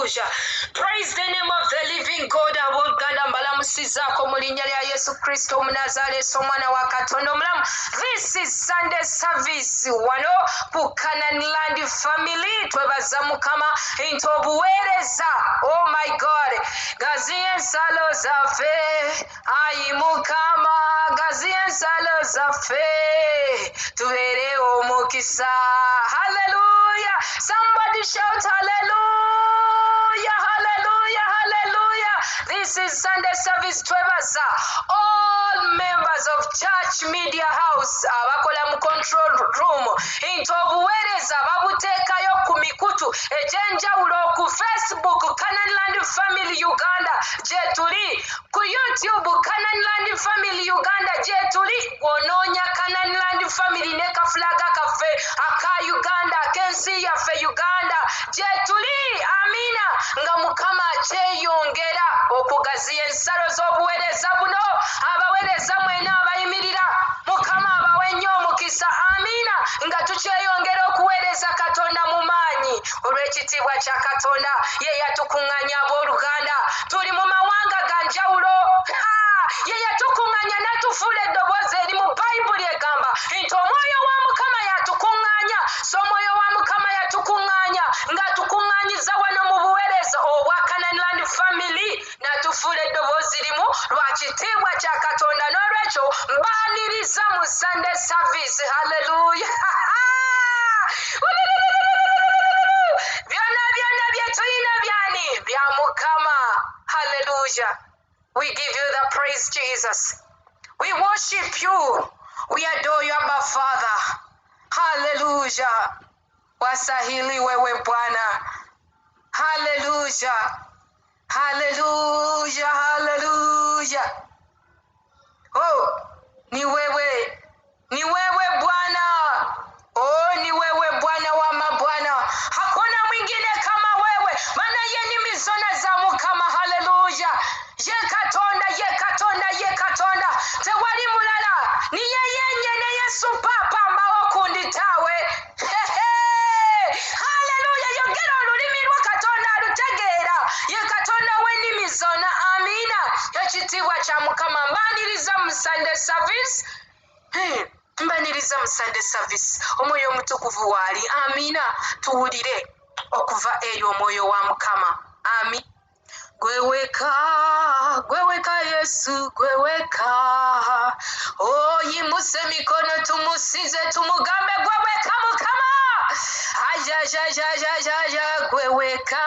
Hallelujah. Praise the name of the living God. Aboganda mbalamusizako mu linnya lya Yesu Kristo Omunazaleesi omwana wa Katonda omulamu. This is Sunday service wano ku Canaan Land family. Twebaza Mukama into obuweereza. Oh my God. Gaziye ensalo zaffe. Ayi Mukama. Gaziye ensalo zaffe. Tubeere omukisa. Hallelujah. Somebody shout hallelujah. Hallelujah. Hallelujah. This is Sunday service twebaza all members of Church Media House abakola mu control room into obuweereza babuteekayo ku mikutu egy'enjawulo ku Facebook Canaan Land Family Uganda gye tuli, ku YouTube Canaan Land Family Uganda gye tuli. Onoonya Canaan Land Family ne kafulaga kaffe aka Uganda ak'ensi yaffe Uganda gye tuli. Amina. Nga Mukama akyeyongera okugaziya ensalo z'obuweereza buno. Abaweereza mwena abayimirira Mukama abawe nnyo omukisa. Amina. Nga tukyeyongera okuweereza Katonda mu maanyi olw'ekitiibwa kya Katonda ye yatukuŋŋaanya abooluganda. Tuli mu mawanga ga njawulo. Ye yatukuŋŋaanya n'atufuula eddoboozi eri mu Bayibuli egamba nti Omwoyo wa Mukama yatukuŋŋaanya. So Omwoyo wa Mukama yatukuŋŋaanya ng'atukuŋŋaanyiza wano mu buweereza obwa Canaan Land Family n'atufuula eddoboozi limu lwa kitiibwa kya Katonda. N'olwekyo mbaaniriza mu Sunday service. Hallelujah. Byonna byonna bye tulina byani bya Mukama. Hallelujah. We give you the praise, Jesus. We worship you. We adore you, Abba Father. Hallelujah. Wasahili wewe Bwana. Hallelujah. Hallelujah. Hallelujah. Oh, ni wewe. Ni wewe Bwana. Oh, ni wewe Bwana wa mabwana. Hakuna mwingine kama wewe. Maana ye ni mizona za Mukama. Hallelujah. Ye Katonda, ye Katonda, ye Katonda. Tewali mulala. Ni ye yennyene Yesu Papa mbawo kunditawe. Hallelujah. Yogera olulimi lwa Katonda alutegeera. Ye Katonda w'ennimi zonna. Amina. Ekitiibwa kya Mukama. Mbaaniriza mu Sunday service. Mbaniriza mu Sunday service. Omwoyo omutukuvu waali. Amina. Tuwulire okuva eri Omwoyo wa Mukama. Amina. Gweweka Yesu, gweweka. Oyimuse emikono tumusinze tumugambe gweweka Mukama. Ajajajajajaja gweweka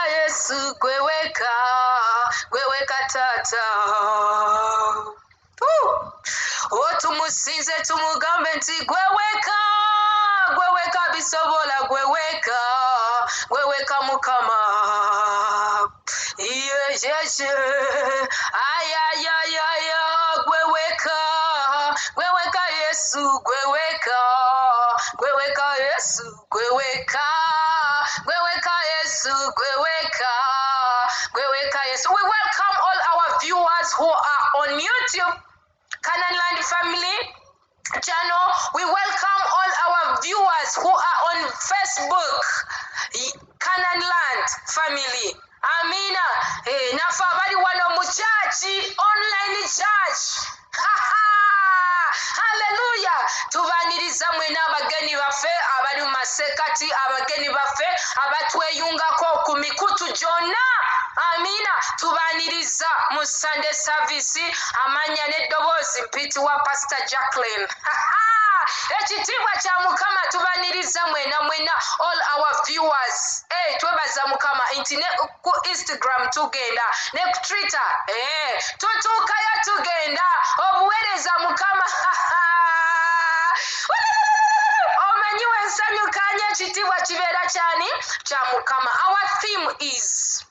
Yesu, gweweka Tata. Tumusinze tumugambe nti gweweka bisobola, gweweka Mukama. Ayayayaya gweweka Yesu, gweweka Yesu, gweweka Yesu, gweweka Yesu. We welcome all our viewers who are on YouTube Canaan Land Family channel. We welcome all our viewers who are on Facebook Canaan Land Family. Amina. Nafa abali wano mu church, online church. Hallelujah. Tubaniriza mwena abageni baffe abali mu masekati, abageni baffe abatweyungako ku mikutu gyonna. Amina. Tubaniriza mu Sunday service. Amanya n'eddoboozi mpiti wa Pastor Jacqueline. Ekitiibwa kya Mukama. Tubaniriza mwena all our viewers. Twebaza Mukama nti ne ku Instagram tugenda, ne ku Twitter tutuukayo tugenda. Obuweereza Mukama. Omanyi wensanyukanya ekitiibwa kibeera kyani kya Mukama. Our theme is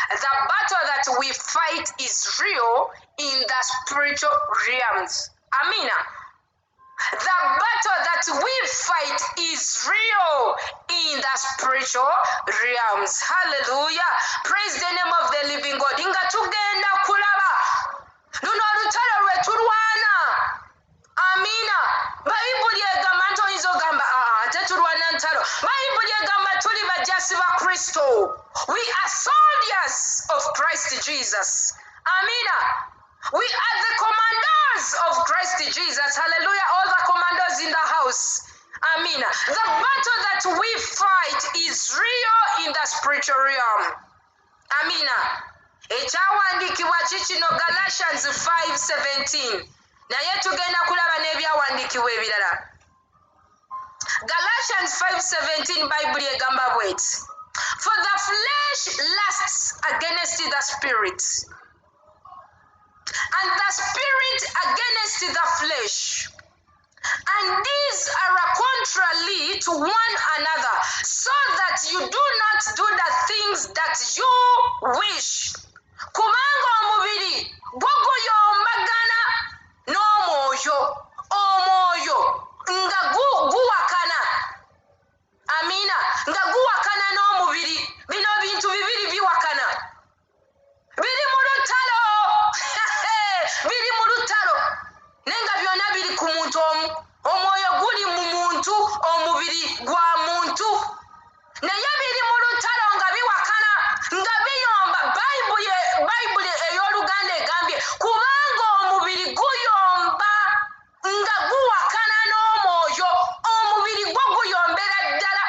the battle that we fight is real in the spiritual realms. Amina. The battle that we fight is real in the spiritual realms. Hallelujah. Praise the name of the living God. Inga tugenda kulaba luno olutalo lwe tulwana. amina bayibuli egamba nti oyinza ogamba ate tulwana ntalo bayibuli egamba tuli bajasi ba kristo we are soldiers of Christ Jesus amina we are the commanders of Christ Jesus hallelujah all the commanders in the house amina the battle that we fight is real in the spiritual realm amina ekyawandiikibwa kikino Galatians 5:17 naye tugenda kulaba n'ebyawandiikibwa ebirala Galatians 5:17 Bible egamba bweti for the flesh lusts against the spirit and the spirit against the flesh and these are contrary to one another so that you do not do the things that you wish kubanga omubiri guyombagana n'omwoyo nga guwakana amina nga guwakana n'omubiri bino bintu bibiri biwakana biri mu lutalo biri mu lutalo nenga byonna biri ku muntu omu omwoyo guli mu muntu omubiri gwa muntu naye biri mu lutalo nga biwakana nga biyomba bayibuli ey'oluganda egambye kubanga omubiri guyomba nga guwakana n'omwoyo omubiri gwo guyombera ddala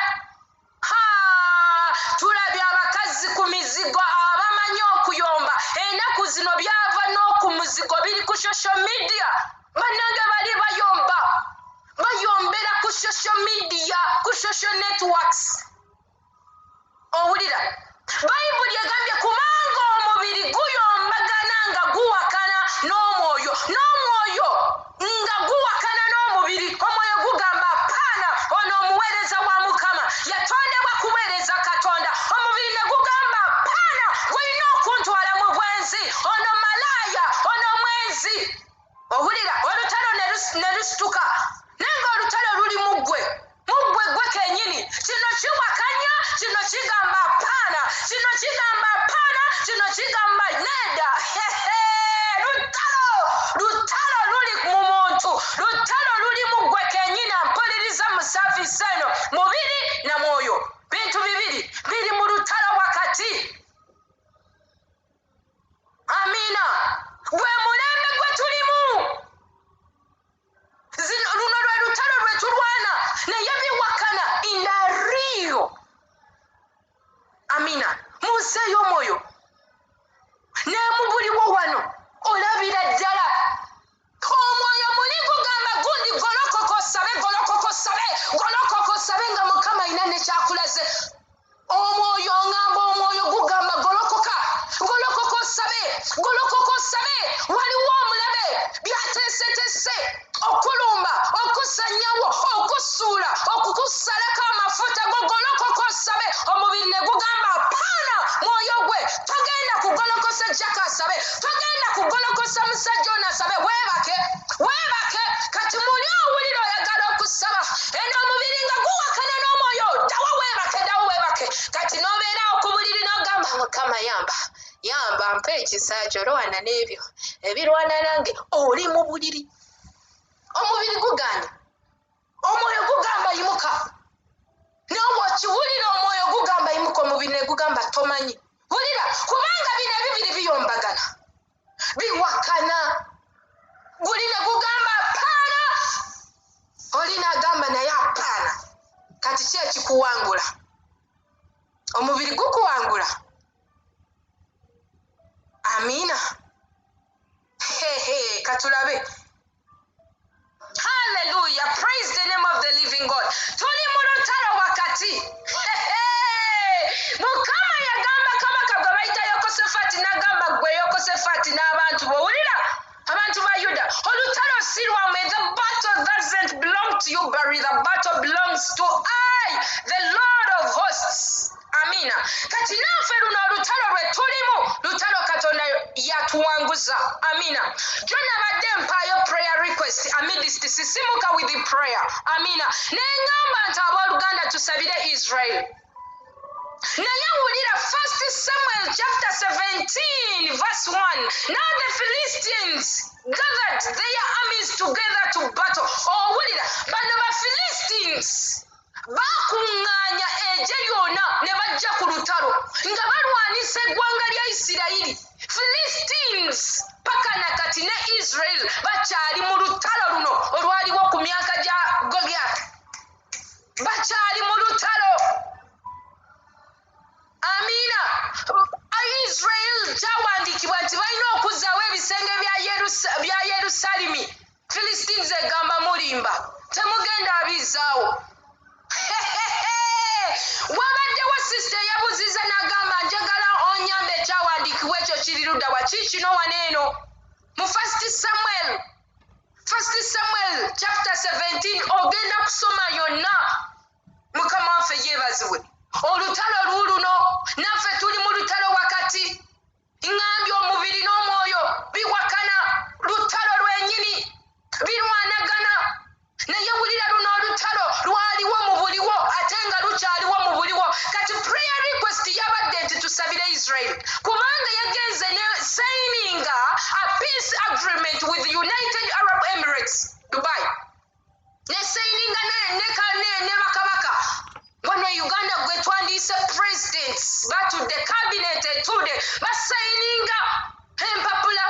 tulabye abakazi ku mizigo abamanyi okuyomba ennaku zino byava n'oku muzigo biri ku social media bannange bali bayombera ku social media ku social networks owulira bayibuli egambye kubanga omubiri guyombagana nga guwakana n'omwoyo nga guwakana n'omubiri omwoyo gugamba paana ono omuweereza wa mukama yatondebwa kuweereza katonda omubiri ne gugamba paana gulina okuntwala mu bwenzi ono malaaya ono mwenzi owulira olutalo ne lusituka nenga olutalo luli muggwe gwe kenyini kino kiwakanya kino kigamba paana kino kigamba paana kino kigamba neda lutalo luli mu muntu lutalo luli muggwe kenyini ampuliriza mu saavisi eno mubiri na mwoyo bintu bibiri biri mu lutalo wakati amina gwe mulembe gwe tulimu luno lwe lutalo lwe tulwana naye biwakana inariyo amina museeyo omwoyo nemubuliwo wano olabira ddala omwoyo muli gugamba gundi golokoko sabe nga mukama ina nekyakulaze omwoyo ngamba omwoyo gugamba golokoka sabe waliwo omulabe byateesetese okulumba okusanyawo okusuula okukusalako amafuta gogolokoko sabe omubiri ne gugamba paana mwoyo gwe togenda kugolokosa jaka asabe togenda kugolokosa musajja ono asabe weebake kati muli owulira oyagala okusaba eno omubiri nga guwakana n'omwoyo dawo weebake kati n'obeera okubuliri n'ogamba mukama yamba mpa ekisaajo olwana n'ebyo ebirwana nange oli mu buliri omubiri gugana omwoyo gugamba yimuka nawe okiwulira omwoyo gugamba yimuka omubiri ne gugamba tomanyi wulira kubanga bino ebibiri biyombagana biwakana guli ne gugamba paana oli n'agamba naye apaana kati ki ekikuwangula omubiri gukuwangula amina katulabe hallelujah praise the name of the living God tuli mu lutalo wakati mukama yagamba kabaka gwe bayita Yekosefati n'agamba gwe Yekosefati n'abantu bowulira abantu ba Yuda olutalo si lwammwe the battle doesn't belong to you but the battle belongs to I the Lord of hosts amina kati naffe luno olutalo lwe tulimu lutalo katonda yatuwanguza amina jona badde mpaayo prayer request amidst sisimuka with the prayer amina neŋŋamba nti abooluganda tusabire Israel naye wulira 1 Samuel chapter 17 verse 1. Now the Philistines gathered their armies together to battle. Owulira bano ba Philistines bakuŋŋaanya eggye lyonna ne bajja ku lutalo nga balwanisa eggwanga lya Isirayiri. Philistines paka nakati ne Israel bakyali mu lutalo luno olwaliwo ku myaka gya Goliath. Bakyali mu lutalo. Amina. Israel kyawandiikibwa nti balina okuzzaawo ebisenge bya Yerusalemi. Philistines egamba mulimba, temugenda abizzaawo. Wabaddewo sisita eyabuziza n'agamba njagala onyambe ekyawandiikibwa ekyo kiri ludda wa kikino waneeno mu 1 Samuel chapter 17 ogenda kusoma yonna. Mukama waffe yeebazibwe. Olutalo luuluno naffe tuli mu lutalo wakati. Ngambye omubiri n'omwoyo biwakana, lutalo lwenyini birwanagana. Naye wulira luno olutalo lwaliwo mu buliwo ate nga lukyaliwo mu buliwo. Kati prayer request yabadde nti tusabire Israel kubanga yagenze ne signing a peace agreement with United Arab Emirates Dubai. Ne signing ne bakabaka wano Uganda gwe twandiise presidents batudde cabinet etude basayininga empapula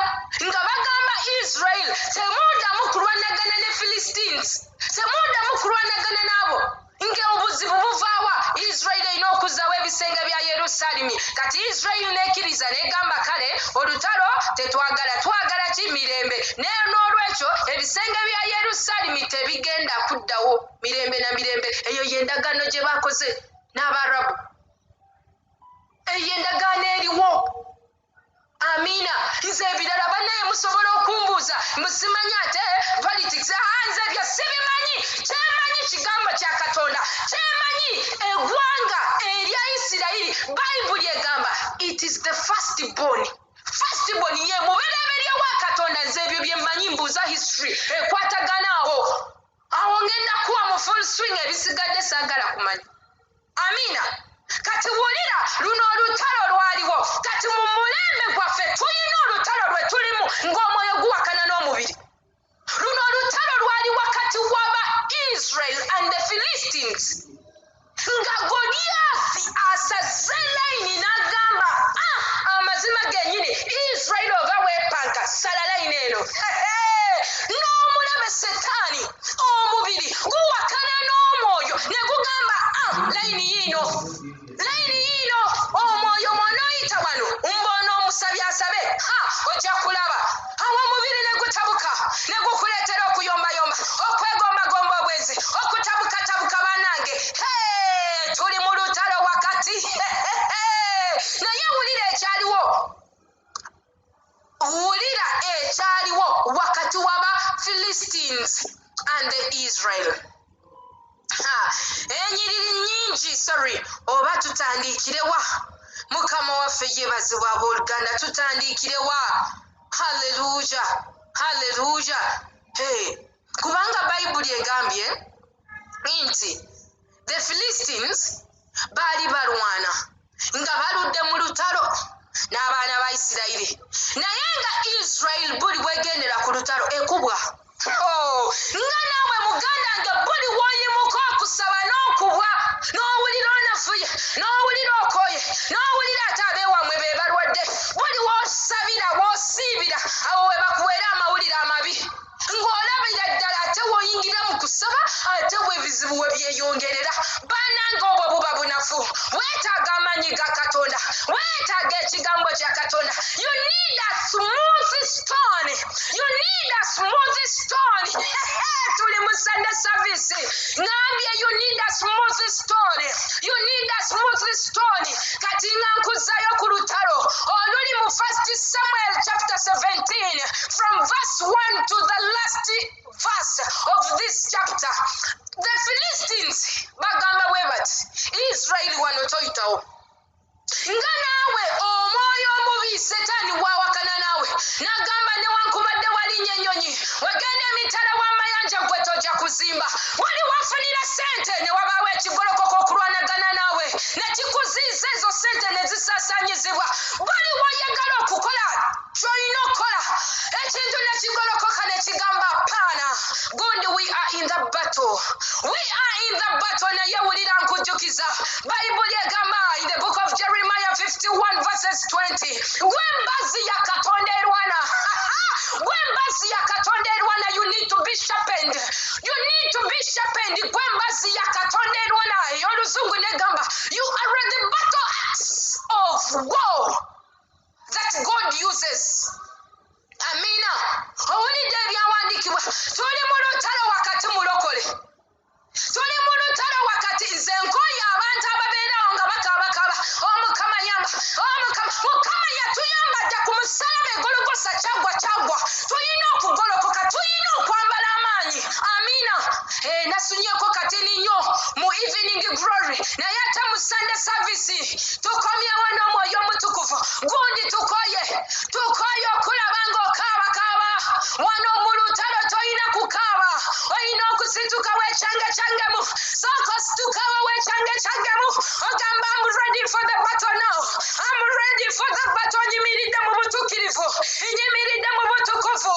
nga bagamba Israel temundamu kulwanagana ne Philistines, temundamu kulwanagana nabo ng'obuzibu buvaawa. Israel erina okuzzaawo ebisenge bya Yerusalemi. Kati Israel nekkiriza negamba kale olutalo tetwagala, twagala ki? Mirembe. Naye n'olwekyo ebisenge bya Yerusalemi tebigenda kuddawo mirembe na mirembe. Eyo y'endagaano gye bakoze n'Abarabu. Eyo endagaano eriwo. Amina. Nze ebirala bannaye musobola okumbuuza musimanya ate politics. Nze byo sibimanyi. Kyemanyi kigambo kya Katonda. Kyemanyi eggwanga erya Isirayiri Bayibuli egamba it is the firstborn. Firstborn ye mubereberye wa Katonda. Nze ebyo bye mmanyi, mbuuza history ekwatagana awo ngenda kuwa mu full swing ebisigadde saagala kumanya. Amina. Kati wulira luno olutalo lwaliwo. Kati mu mulembe gwaffe tulina olutalo lwe tulimu ng'omwoyo guwakana n'omubiri. Luno olutalo lwali wakati w'aba Israel and the Philistines. Nga Goliathi asaze layini n'agamba amazima gennyini Israel ova weepanka sala layini eno. N'omuleme Setaani omubiri guwakana n'omwoyo ne gugamba layini yiino omwoyo mw'onooyita wano mbona omusabye asabe ojja kulaba. Awo omubiri ne gutabuka ne gukuleetera okuyombayomba, okwegombagomba obwenzi, okutabukatabuka bannange. Tuli mu lutalo wakati. Naye wulira ekyaliwo wakati w'aba Philistines and the Israel. Enyiriri nnyingi oba tutandiikirewa. Mukama waffe yeebazibwa abooluganda, tutandiikirewa. Haleluya. Kubanga Bayibuli egambye nti the Philistines baali balwana nga baludde mu lutalo n'abaana ba Isirayiri, naye nga Israel buli bwegendera ku lutalo ekubwa. Nga naawe muganda nge buli w'oyimuka okusaba n'okubwa, n'owulira onafuye, n'owulira okoye, n'owulira ate abeewamwe be balwadde, buli w'osabira w'osiibira abo we bakuweera amawulire amabi, ng'olabira ddala ate w'oyingira mu kusaba ate bw'ebizibu we byeyongerera. Bannange obwo buba bunafu. Weetaaga amaanyi ga Katonda, weetaaga ekigambo kya Katonda. You need a smooth stone. Tuli mu Sunday service ngambye you need a smooth stone. Kati nga nkuzzayo ku lutalo oluli mu 1 Samuel chapter 17 from verse 1 to the last verse of this chapter. The Philistines bagamba bwe bati Israel wano toyitawo. Nga naawe omwoyo omubi Setaani waawakana naawe n'agamba newankubadde walinnya ennyonyi wagenda emitala w'amayanja gwe tojja kuzimba. Wali wafunira ssente ne wabaawo ekigolokoka okulwanagana naawe. yawe nekikuziiza ezo sente ne zisaasanyizibwa bali wayagala okukola ky'olina okukola ekintu nekigolokoka ne kigamba paana gundi we are in the battle naye wulira nkujjukiza bayibuli egamba in the book of Jeremiah 51 verses 20 gwe mbazi ya katonda erwana gwe mbazi ya katonda erwana you need to be sharpened gwe mbazi ya katonda erwana ey'oluzungu negamba you are the battle axe of war that God uses. Amina. Owulidde ebyawandiikibwa tuli mu lutalo wakati mulokole tuli mu lutalo wakati nze nkooye abantu ababeerawo nga bakaabakaaba omukama yamba mukama yatuyamba dda ku musalaba egologosa kyagwa tulina okugolokoka tulina okwambala amaanyi. Amina. Nasunyeko katini nnyo mu evening glory naye ate mu Sunday service tukomyewo n'omwoyo omutukuvu gundi tukoye okulaba ng'okaabakaaba wano mu lutalo toyina kukaaba olina okusituka weekyangemu sooka ositukawo weekyangemu ogamba I'm ready for the battle now. I'm ready for the battle. Nyimiridde mu butuukirivu nyimiridde mu butukuvu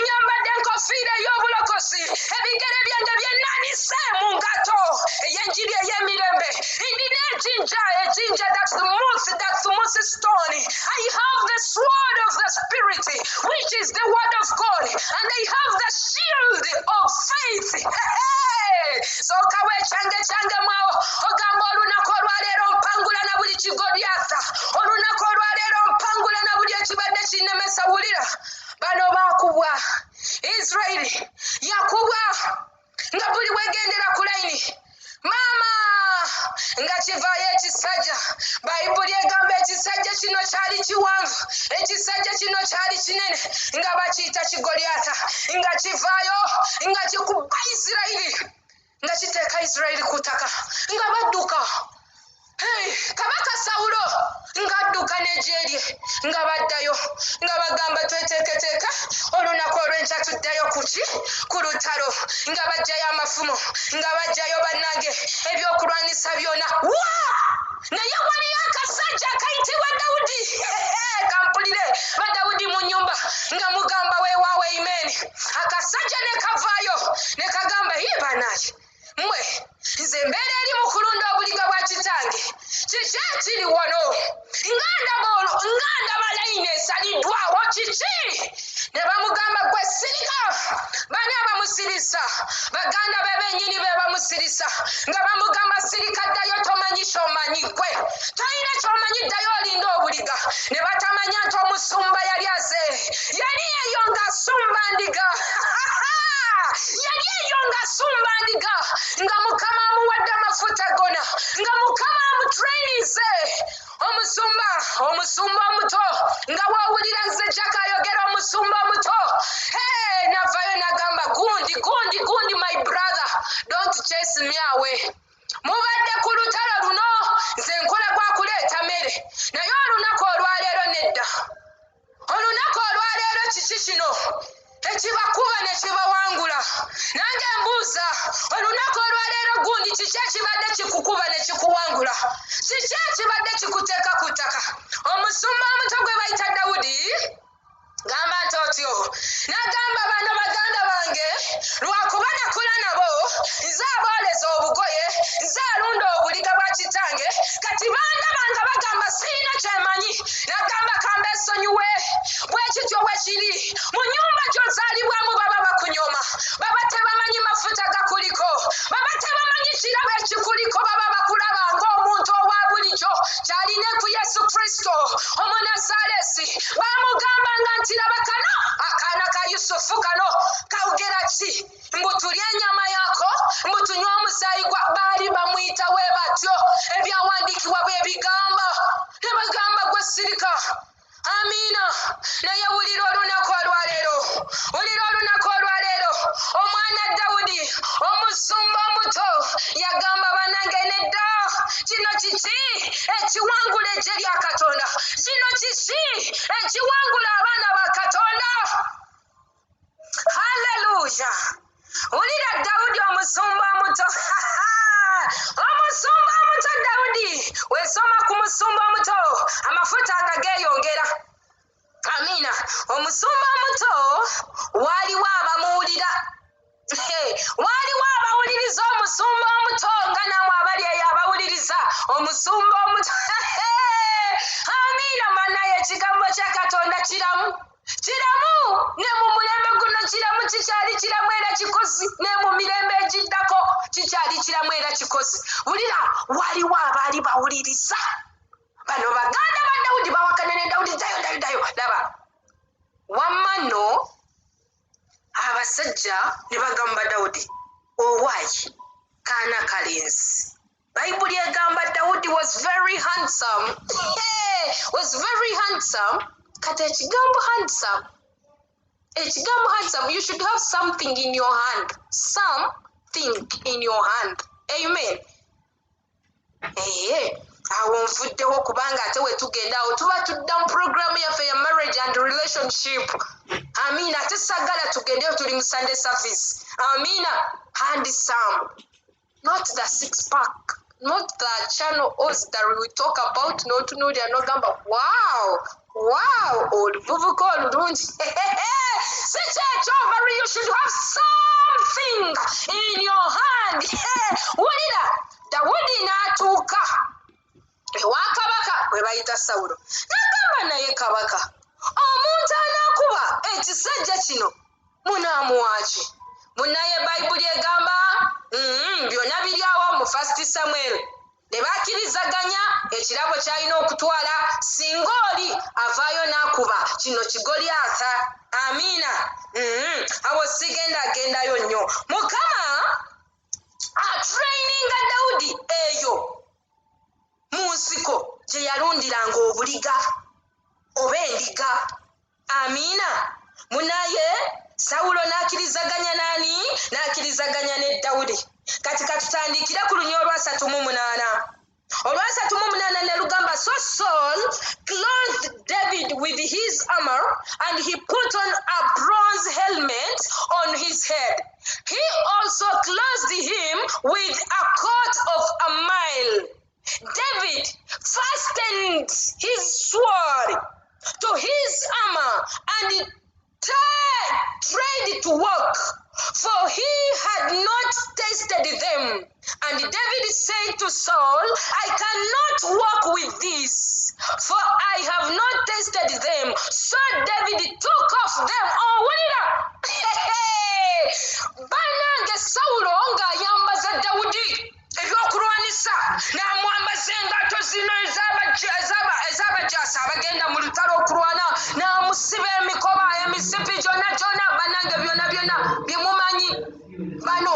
nyambadde enkofiira ey'obulokozi ebigere byange byennaanise mu ngato ey'enjiri ey'emirembe ndina ejjinja that's smooth stone. I have the sword of the spirit which is the word of God and I have the shield of faith. Sooka weekyangemu awo ogamba olunaku olwaleero mpangula na buli kigolyasa olunaku olwaleero mpangula na buli ekibadde kinnemesa. Wulira bano baakubwa Israeli yakubwa nga buli wegendera ku layini maama nga kivaayo ekisajja bayibuli egamba ekisajja kino kyali kiwanvu ekisajja kino kyali kinene nga bakiyita kigolyata nga kivaayo nga kikuba Isirayiri nga kiteeka Isirayiri ku ttaka nga badduka. Kabaka Sawulo ng'adduka n'eggye lye nga baddayo nga bagamba tweteeketeeka olunaku olw'enkya tuddayo ku lutalo nga baggyayo amafumo nga baggyayo bannange ebyokulwanisa byonna naye waliyo akasajja akayitibwa Dawudi kampulire ba Dawudi mu nnyumba nga mugamba weewaawo amen. Akasajja ne kavaayo ne kagamba banaye mmwe nze mbeera eri mu kulunda obuliga bwa kitange kiki ekiri wano nga ndaba layini esaliddwawo kiki ne bamugamba gwe sirika bani abamusirisa baganda be bennyini be bamusirisa nga bamugamba sirika ddayo tomanyi kyomanyi gwe tolina kyomanyi ddayo olinda obuliga ne batamanya nti omusumba yali azeere yali eyo ng'asumba ndiga yali eyo ng'asumba ndiga nga mukama amuwadde amafuta gona nga mukama amutrainize omusumba omuto nga wawulira nze Jack ayogera omusumba omuto navayo nagamba gundi my brother don't chase me away. Mubadde ku lutalo luno nze nkola gwa kuleeta mere naye olunaku olwaleero nedda olunaku olwaleero kiki kino ekibakuba ne kibawangula nange mbuuza olunaku olwaleero gundi kiki ekibadde kikukuba ne kikuwangula kiki ekibadde kikuteeka ku ttaka. Omusumba omuto gwe bayita Dawudi gamba nti otyo nagamba bano baganda bange lwakuba nakula nabo nze abooleza obugoye nze alunda obuliga bwa kitange kati bandabanga bagamba sirina kyemanyi nagamba kamba esonyiwe bwe kityo bwe kiri mu nnyumba gy'ozaalibwamu baba bakunyoma baba tebamanyi mafuta gakuliko baba tebamanyi kirabo ekikuliko baba bakulaba ng'omuntu owa bulijjo kyalina ku Yesu Kristo Omunazaalesi bamugambanga nti laba kano akaana ka Yusufu kano kawogera ki mbutulya ennyama yako mbutunywa omusaayi gwa baali bamuyita we batyo ebyawandiikibwa bwe bigamba ne bagamba gwe sirika. Amiina. Naye wulira olunaku olwaleero omwana Dawudi omusumba omuto yagamba bannange nedda kino kiki ekiwangula eggye lya Katonda kino kiki ekiwangula abaana ba Katonda. Haleluya. Wulira Dawudi omusumba omuto omusumba omuto Dawudi Dawudi wesoma ku musumba omuto amafuta nga geeyongera. Amina. Omusumba omuto waliwo abamuwulira. Waliwo abawuliriza omusumba omuto nga namwe abali eyo abawuliriza omusumba omuto. Amina. Mannaye ekigambo kya Katonda kiramu. Kiramu ne mu mulembe guno kiramu, kikyali kiramu era kikozi, ne mu mirembe egiddako kikyali kiramu era kikozi. Wulira, waliwo abaali bawuliriza. Bano baganda ba Dawudi bawakana ne Dawudi, ddayo. Laba, wamma nno abasajja ne bagamba Dawudi, owaayi kaana kalenzi. Bayibuli egamba Dawudi was very handsome. Was very handsome. Kati ekigambo handsome, you should have something in your hand. Something in your hand. Amen. Awo nvuddewo kubanga ate we tugenda awo tuba tudda mu programu yaffe ya marriage and relationship. Amina. Ate saggala tugendeyo, tuli mu Sunday service. Amina. Handsome. Not the six pack. Not the channel host that we talk about. Not gamba. Wow. Oluvubuka olulungi. Si kyekyovaru, you should have something in your hand. Wulira, Dawudi n'atuuka ewa kabaka we bayita Sawulo. N'agamba naye kabaka, omuntu anaakuba ekisajja kino munaamuwaaki? Munnaye Bayibuli egamba byonna biri awo mu 1 Samuel. Ne bakkirizaganya ekirabo ky'alina okutwala singa oli avaayo n'akuba kino Kigoliyaasa. Amiina. Awo sigendagendayo nnyo. Mukama atraininga Dawudi eyo mu nsiko gye yalundiranga obuliga oba endiga. Amiina. Munaye Sawulo n'akkirizaganya nani? N'akkirizaganya ne Dawudi. Kati katutandikira ku lunya olwa 38. Olwa 38 ne lugamba, so Saul clothed David with his armor and he put on a bronze helmet on his head. He also clothed him with a coat of a mile. David fastened his sword to his armor and tried to walk, for he had not tasted them. And David said to Saul, I cannot walk with these, for I have not tasted them. So David took off them. Oh, what did Banange Saulo ng'ayambaza Dawudi ebyokulwanisa, n'amwambaza engato zino ez'abajaasi abagenda mu lutalo okulwana, n'amusiba emikoba emisipi gyonna banange byonna bye mumanyi bano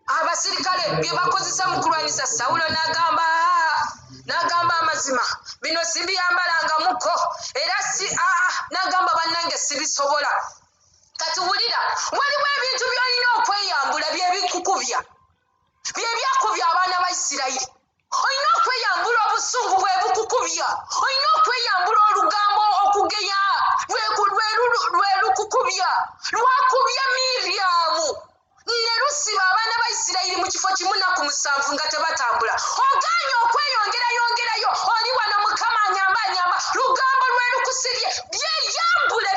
abasirikale bye bakozesa mu kulwanisa. Sawulo n'agamba amazima bino sibyambalangamuko era n'agamba bannange sibisobola. Kati wulira, waliwo ebintu by'olina okweyambula byebikukubya, byebyakubya abaana ba Isirayiri. Olina okweyambula obusungu bwe bukukubya, olina okweyambula olugambo okugeya lwe lukukubya, lwakubya Miryamu ne lusiba abaana ba Isirayiri mu kifo kimu nnaku 7 nga tebatambula. Ogaanye okweyongerayo, oli wano Mukama anyamba, lugambo lwe lukusibye, byeyambule.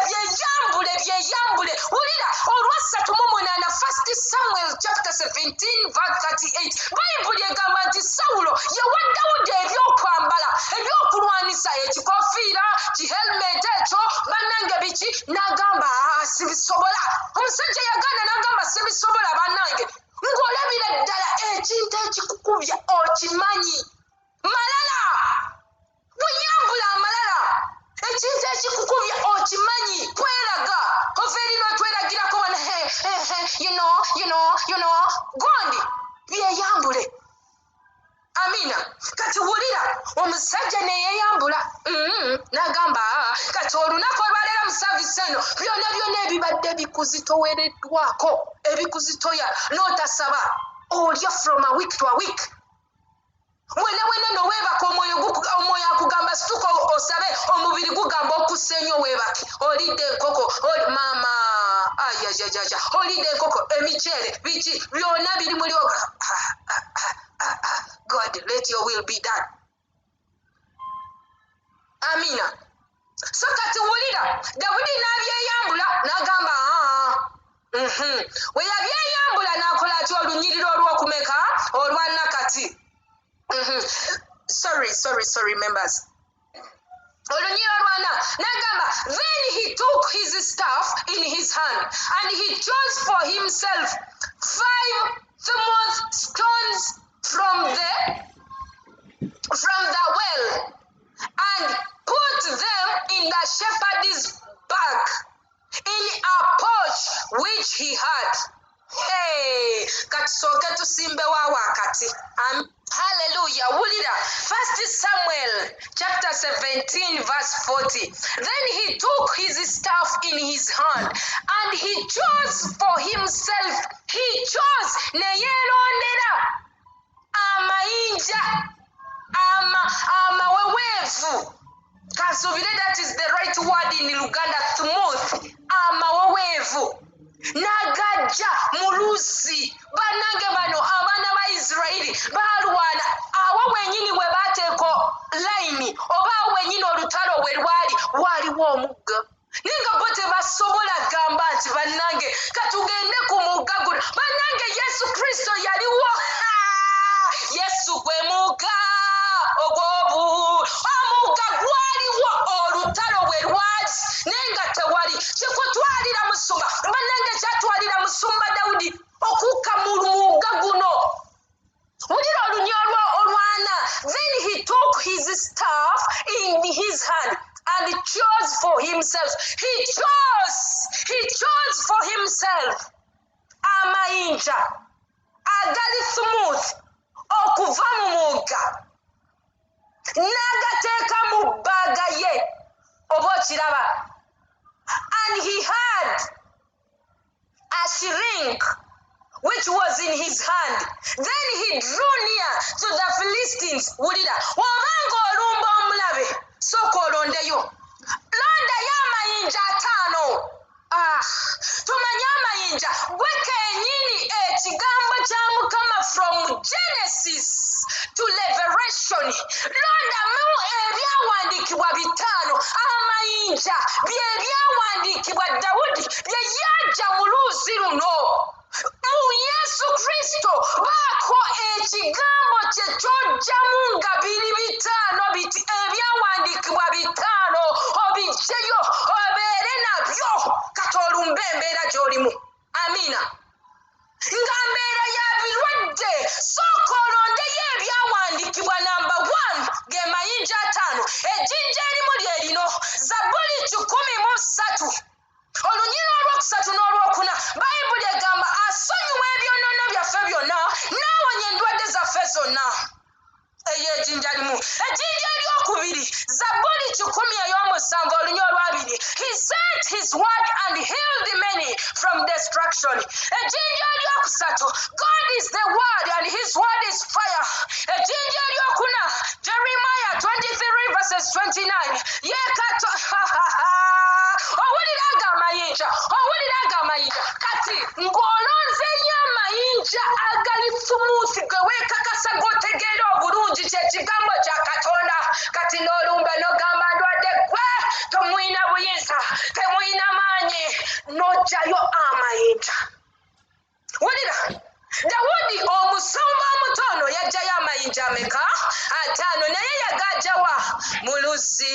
Wulira, olwa 38 1 Samuel chapter 17 verse 38, Bayibuli egamba nti Sawulo yawa Dawudi ebyokwambala ebyokulwanisa, ekikofiira, kihelmet ekyo, bannange biki, n'agamba sibisobola. Omusajja yaganda n'agamba sibisobola bannange, ng'olabira ddala ekintu ekikukubya okimanyi. Malala, buyambula amalala, ekintu ekikukubya okimanyi, kweraga. Oveeri n'otweragirako wana you know, gondi byeyambule. Amina. Kati wulira, omusajja neyeyambula n'agamba kati olunaku olwaleero mu saavisi eno byonna ebibadde bikuzitowereddwako, ebikuzitoya n'otasaba, olya from a week to a week. Wena noweebaka omwoyo akugamba situka osabe, omubiri gugamba okussa ennyo weebake. Olidde enkoko, maama ayajajaja, olidde enkoko, emiceere, biki byonna biri muli Lord, let your will be done. Amina. So kati wulira Dawudi n'abyeyambula n'agamba we yabyeyambula n'akola ati olunyiriro olw'okumeka olwa nakati. Sorry members. Olunyiriro olwana n'agamba then he took his staff in his hand and he chose for himself 5 smooth stones from the well and put them in the shepherd's bag in a pouch which he had. Hey, katusooke tusimbe wa wakati. Hallelujah. Wulira. 1 Samuel chapter 17 verse 40. Then he took his staff in his hand and he chose for himself. He chose neyerondera amayinja amawewevu. Kansubire, that is the right word in Luganda, smooth. Amawewevu. Nagaja mulusi banange bano abaana ba Israeli balwana awo wenyini we bateeko line oba wenyini olutalo we waliwo omugga ninga bo tebasobola gamba nti bannange katugende ku mugga guno bannange Yesu Kristo yaliwo. Yesu gwe mugga ogw'obulamu. Omugga gwaliwo olutalo we lwali nenga tewali kikutwalira musumba bannange kyatwalira musumba Dawudi okukka mu mugga guno. Wulira olunyiriro olwana. Then he took his staff in his hand and chose for himself. He chose for himself amayinja agali smooth okuva mu mugga n'agateeka mu bbaaga ye oba okiraba. And he had a shrink which was in his hand. Then he drew near to the Philistines. Wulira, wabanga olumba omulabe sooka olondeyo. Londayo amayinja 5. Tumanye amayinja gwe kennyini ekigambo kya Mukama from Genesis to Revelation. Londamu ebyawandiikibwa 5. Amayinja bye byawandiikibwa Dawudi bye yajja mu luusi luno. Mu Yesu Kristo baako ekigambo kye kyojjamu nga biri 5 biti ebyawandiikibwa 5 obijjeyo obeere nabyo kati olumbe embeera gy'olimu. Amina. Nga mbeera ya birwadde sooka olondeyo ebyawandiikibwa namba 1 ge mayinja 5. Ejjinja erimu lye lino Zabbuli 13. Olunyiriro olwokusatu n'olwokuna Bayibuli egamba asonyiwa ebyonoono byaffe byonna n'awonya endwadde zaffe zonna. Eyo ejjinja limu. Ejjinja eryokubiri Zabbuli 17 olunya olwabiri. He sent his word and healed many from destruction. Ejjinja eryokusatu God is the word and his word is fire. Ejjinja eryokuna Jeremiah 23 verses 29. Yekato owuliraga amayinja kati ng'olonze nnyo amayinja agali smooth ge weekakasa g'otegeera obulungi kyekigambo kya Katonda. Kati n'olumba n'ogamba ndwadde gwe tomuyina buyinza temuyina maanyi n'ojjayo amayinja. Wulira, Dawudi omusumba omutono yajjayo amayinja ameka? 5. naye yagajjawa mu luusi.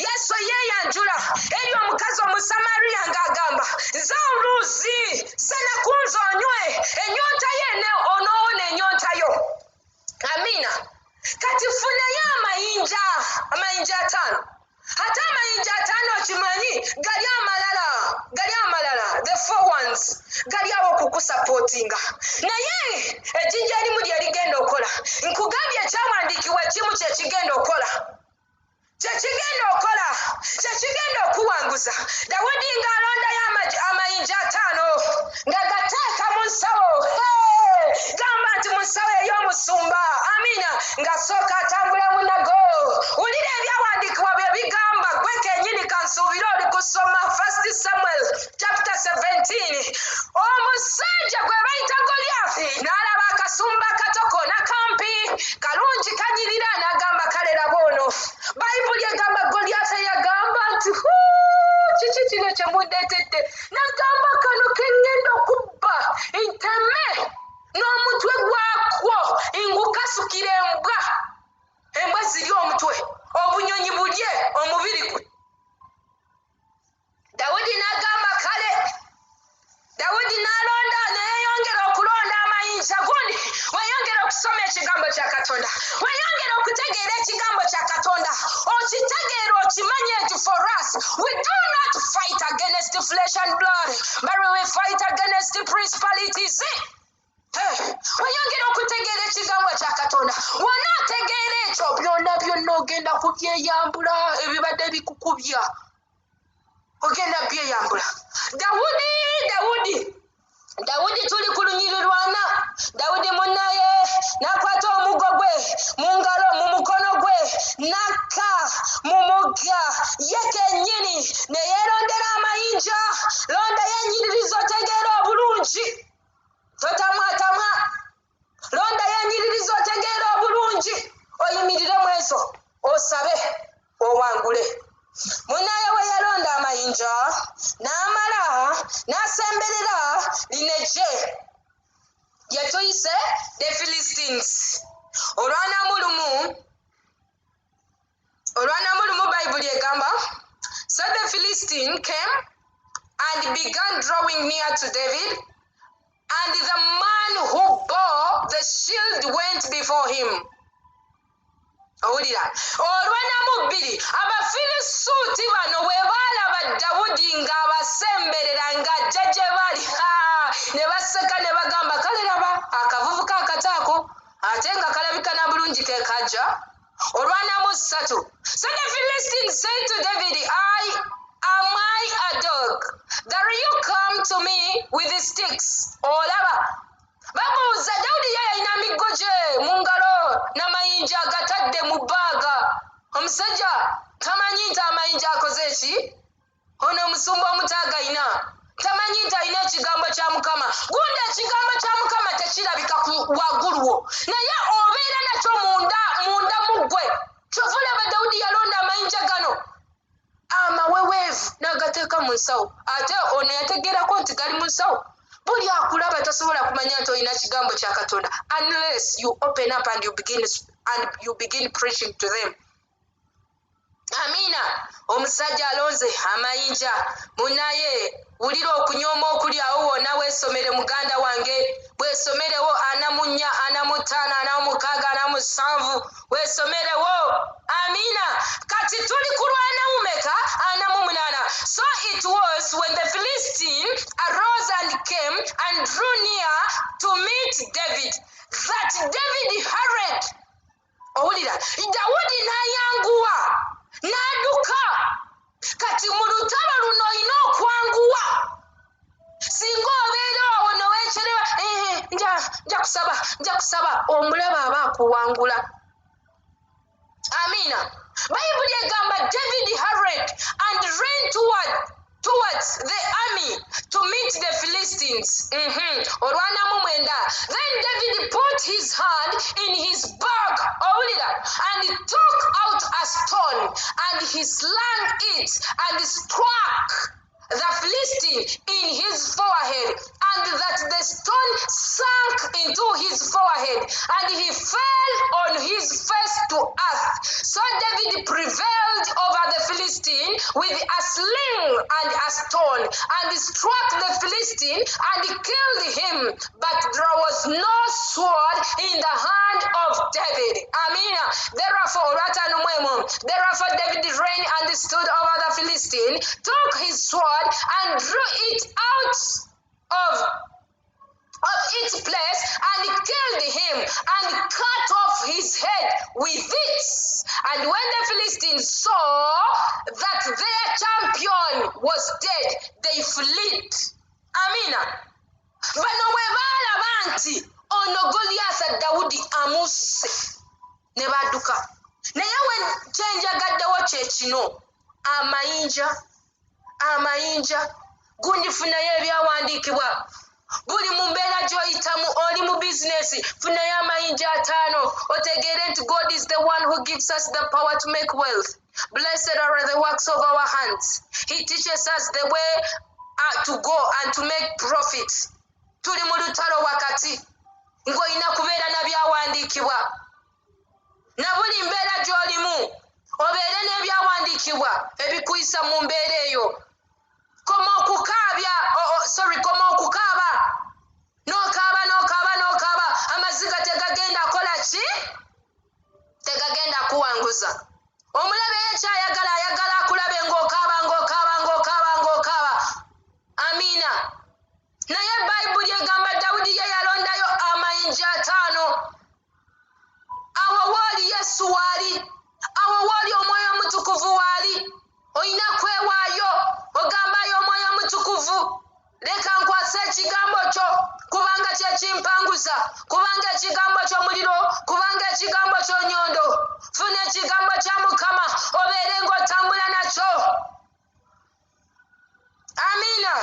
Yesu yeeyanjula eri omukazi Omusamaliya ng'agamba nze oluusi senakunze onywe ennyonta ye onoowona ennyonta yo. Amina. Kati funayo amayinja 5. Ate amayinja 5 okimanyi gali amalala the 4 ones gali awo okukusapootinga. Naye ejjinja erimu lye ligenda okola. Nkugambye ekyawandiikibwa ekimu kyekigenda okola. Kyekigenda okuwanguza. Dawudi ng'alondayo amayinja 5 ng'agateeka mu nsawo. Gamba nti mu nsawo ey'omusumba. Amina. Ng'asooka atambulamu nago. Wulira ebyawandiikibwa bye bigamba gwe kennyini kansuubire oli kusoma 1 Samuel chapter 17. Omusajja gwe bayita Goliyaafi n'alaba akasumba katoko ziri omutwe obunyonyi bulye omubiri gwe. Dawudi n'agamba kale. Dawudi n'alonda neyeyongera okulonda amayinja. Gundi weyongera okusoma ekigambo kya Katonda, weyongera okutegeera ekigambo kya Katonda, okitegeera okimanye nti for us we do not fight against flesh and blood but we fight against principalities. Weyongera okutegeera ekigambo kya Katonda, wonaategeera ekyo byonna ogenda kubyeyambula ebibadde bikukubya ogenda byeyambula. Dawudi tuli ku lunyiri lwana. Dawudi munnaye n'akwata omuggo gwe mu ngalo mu mukono gwe n'akka mu mugga ye kennyini ne yeerondera amayinja. Londa yenyiririza otegeera obulungi, totamwatamwa. Londa yenyiririza otegeera obulungi, oyimirire mu ezo osabe owangule. Munnaye we yalonda amayinja n'amala n'asemberera lineje lye tuyise the Philistines. Olwanamulumu Bayibuli egamba, so the Philistine came and began drawing near to David, and the man who bore the shield went before him. Owulira olwanamubbiri Abafirisuuti bano bwe baalaba Dawudi ng'abasemberera ng'ajja gye bali ne baseka ne bagamba kale laba akavubuka akataako ate nga kalabika na bulungi ke kajja. Olwanamu 3. So the Philistines said to David, am I a dog that you come to me with the sticks? Olaba babuuza Dawudi ye yalina miggo gye mu ngalo n'amayinja agatadde mu bbaaga. Omusajja tamanyi nti amayinja akoze eki? Ono omusumba omutaagayina tamanyi nti alina ekigambo kya Mukama. Gundi ekigambo kya Mukama tekirabika wagguluwo naye obeera nakyo munda mu ggwe. Kyova olaba Dawudi yalonda amayinja gano amaweweevu n'agateeka mu nsawo, ate ono yategeerako nti gali mu nsawo. Buli akulaba tasobola kumanya nti olina kigambo kya Katonda unless you open up and you begin preaching to them. Amina. Omusajja alonze amayinja. Munnaye wulira okunyooma okuli awo wonna weesomere muganda wange, weesomerewo 44, 45, 46, weesomerewo. Amina. Kati tuli kulwana mumeka 48. So it was when the Philistine arose and came and drew near to meet David that David hurried. Owulira Dawudi n'ayanguwa n'adduka. Kati mu lutalo luno olina okwanguwa. Singa obeera awo noweekyereba nja kusaba omulaba aba akuwangula. Amina. Bayibuli egamba David hurried and ran towards the army to meet the Philistines. Olwanamu 9. Then David put his hand in his bag, and took out a stone, and he slung it and struck the Philistine in his forehead, and that the stone sank into his forehead, and he fell on his face to earth. So David prevailed over the Philistine with a sling and a stone, and struck the Philistine and killed him, but there was no sword in the hand of David. Amina. Therefore David ran and stood over the Philistine, took his sword and drew it out of its place, and killed him and cut off his head with it. And when the Philistines saw that their champion was dead, they fled. Amina. Bano bwe baalaba nti ono Goliath Dawudi amusse ne badduka. Naye kyenjagaddewo kye kino, amayinja gundi funayo ebyawandiikibwa. Buli mu mbeera gy'oyitamu, oli mu bizinesi, funayo amayinja 5 otegeere nti God is the one who gives us the power to make wealth. Blessed are the works of our hands. He teaches us the way to go and to make profit. Tuli mu lutalo wakati ng'olina kubeera na byawandiikibwa. Na buli mbeera kyekuyisa mu mbeera eyo. Koma okukaaba n'okaaba amaziga tegagenda akola ki? Tegagenda kuwanguza. Omulabe ayagala akulabe ng'okaaba. Amiina. Naye Bayibuli egamba Dawudi ye yalondayo amayinja 5. Awo wooli Yesu waali, awo wooli Omwoyo Omutukuvu waali, olina kwewaayo ogambayo Omwoyo Omutukuvu, leka nkwase ekigambo kyo kubanga kyekimpanguza, kubanga ekigambo ky'omuliro, kubanga ekigambo ky'onyondo. Funa ekigambo kya Mukama obeere ng'otambula nakyo. Amiina.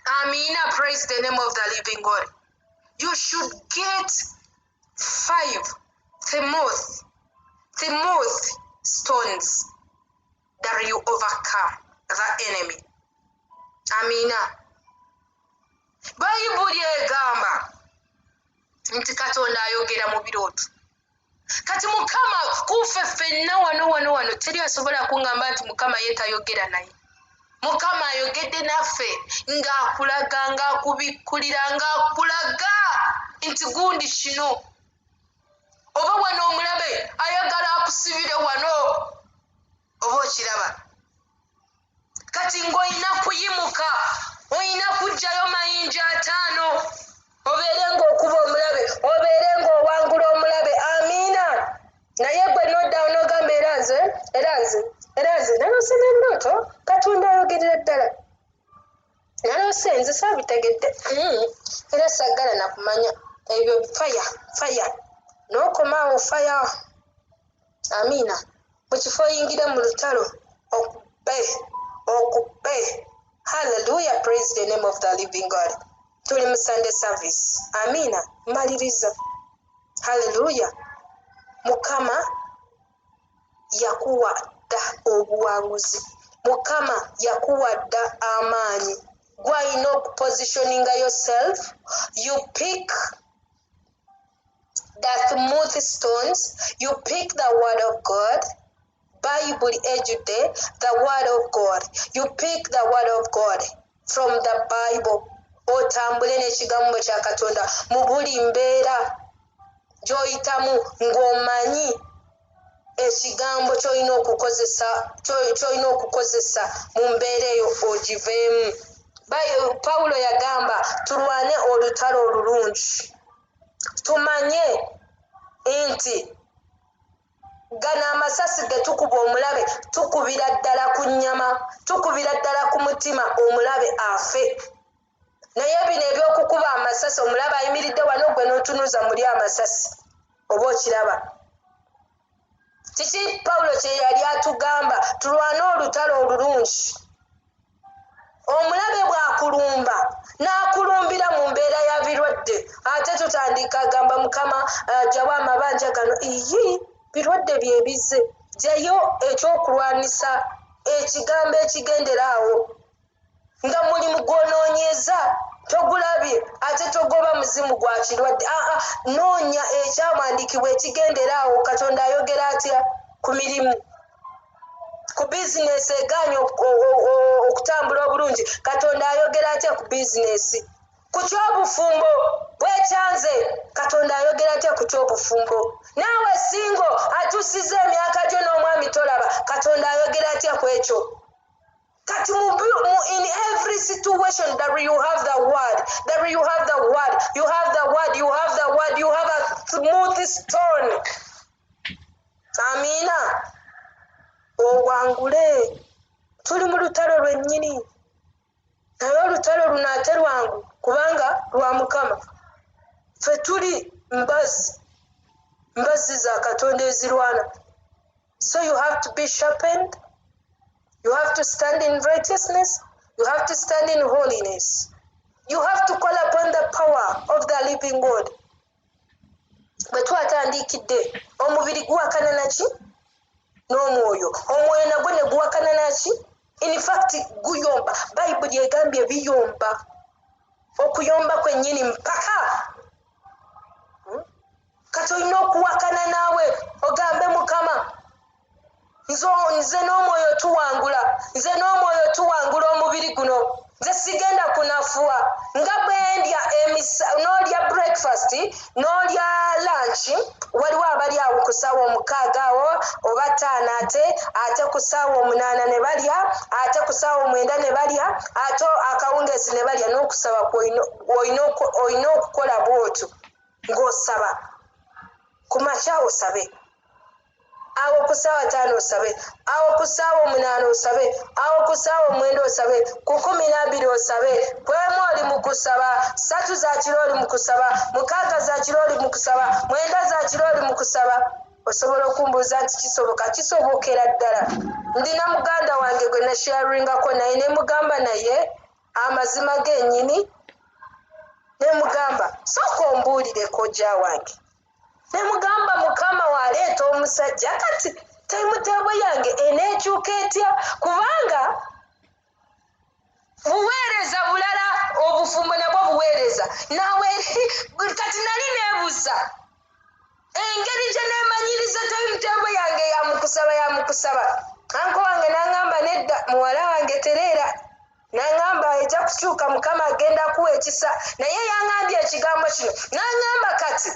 Amina, praise the name of the living God. You should get 5 thermos stones that you overcome the enemy. Amina. Bayibuli egamba nti Katonda ayogera mu birooto. Kati Mukama kufe ffenna wano teri asobola kungamba nti Mukama yeetayogera naye. Mukama ayogedde naffe ng'akulaga, ng'akubikkulira, ng'akulaga nti gundi kino. Oba wano omulabe ayagala akusibire wano oba okiraba. Kati ng'olina kuyimuka, olina kuggyayo mayinja 5 obeere ng'okuba omulabe, obeere ng'owangula omulabe. Amiina. Naye gwe nodda n'ogamba era nze nalose n'ebirooto Katonda ayogerera ddala. Nalose nze saabitegedde era saagala nakumanya ebyo faya n'okomaawo faya. Amiina. Mu kifo oyingire mu lutalo okupe. Hallelujah, praise the name of the living God. Tuli mu Sunday service. Amiina. Maliriza. Hallelujah. Mukama yakuwa dda obuwanguzi. Mukama yakuwa dda amaanyi. Gwalina okupositioninga yourself. You pick the smooth stones. You pick the word of God. Bible ejude the word of God. You pick the word of God from the Bible. Otambule n'ekigambo kya Katonda mu buli mbeera gy'oyitamu ng'omanyi ekigambo ky'olina okukozesa mu mbeera eyo ogiveemu. Pawulo yagamba tulwane olutalo olulungi. Tumanye nti gano amasasi ge tukuba omulabe tukubira ddala ku nnyama, tukubira ddala ku mutima omulabe afe. Naye bino ebyokukuba amasasi omulabe ayimiridde wano gwe n'otunuuza muli amasasi oba okiraba. Kiki Pawulo kye yali atugamba? Tulwane olutalo olulungi. Omulabe bw'akulumba n'akulumbira mu mbeera ya birwadde, ate tutandika agamba Mukama ajjawo amabanja gano. Birwadde byebize. Gyayo ekyokulwanisa ekigambo ekigendera awo. Nga mulimu gw'onoonyeza togulabye ate togoba muzimu gwa kirwadde. Noonya ekyawandiikibwa ekigendera awo. Katonda ayogera atya ku mirimu, ku bizinesi egaanye okutambula obulungi? Katonda ayogera atya ku bizinesi? Ku ky'obufumbo bwekyanze Katonda ayogera atya ku ky'obufumbo? Naawe singo atusiza emyaka gyo n'omwami tolaba, Katonda ayogera atya ku ekyo? Kati in every situation that you have the word, you have a smooth stone. Amiina. Owangule. Tuli mu lutalo lwennyini. Naye olutalo luno ate lwangu kubanga lwa Mukama. Ffe tuli mbazzi za Katonda ezirwana. So you have to be sharpened. You have to stand in righteousness. You have to stand in holiness. You have to call upon the power of the living God. Bwe twatandikidde omubiri guwakana naki? N'omwoyo. Omwoyo nagwo ne guwakana naki? In fact guyomba. Bayibuli egambye biyomba. Okuyomba kwennyini mpaka kati olina okuwakana naawe ogambe Mukama nze n'omwoyo tuwangula omubiri guno nze sigenda kunafuwa nga bwendya n'olya breakfast n'olya lunch waliwo abali awo ku ssaawa 6 awo oba 5 ate ku ssaawa 8 ne balya ate ku ssaawa 9 ne balya ate akawungeezi ne balya n'okusaba olina okukola bw'otyo ng'osaba ku makya osabe awo ku ssaawa 5 osabe awo ku ssaawa 8 osabe awo ku ssaawa 9 osabe ku 12 osabe kwemu oli mu kusaba 3 za kiro oli mu kusaba 6 za kiro oli mu kusaba 9 za kiro oli mu kusaba osobola okumbuuza nti kisobokera ddala ndina muganda wange gwe nasharingako naye ne mugamba naye amazima gennyini ne mugamba sooka ombuulire kojja wange ne mugamba Mukama waleeta omusajja kati tayimuteebo yange eneekyuka etya kubanga buweereza bulala obufumbo nabwo buweereza nawe kati nali neebuza engeri gye neemanyiriza tayimuteebo yange yamukusaba anko wange n'aŋŋamba nedda muwala wange tereera n'aŋŋamba ejja kukyuka Mukama agenda kuwa ekisa naye yaŋŋambye ekigambo kino n'aŋŋamba kati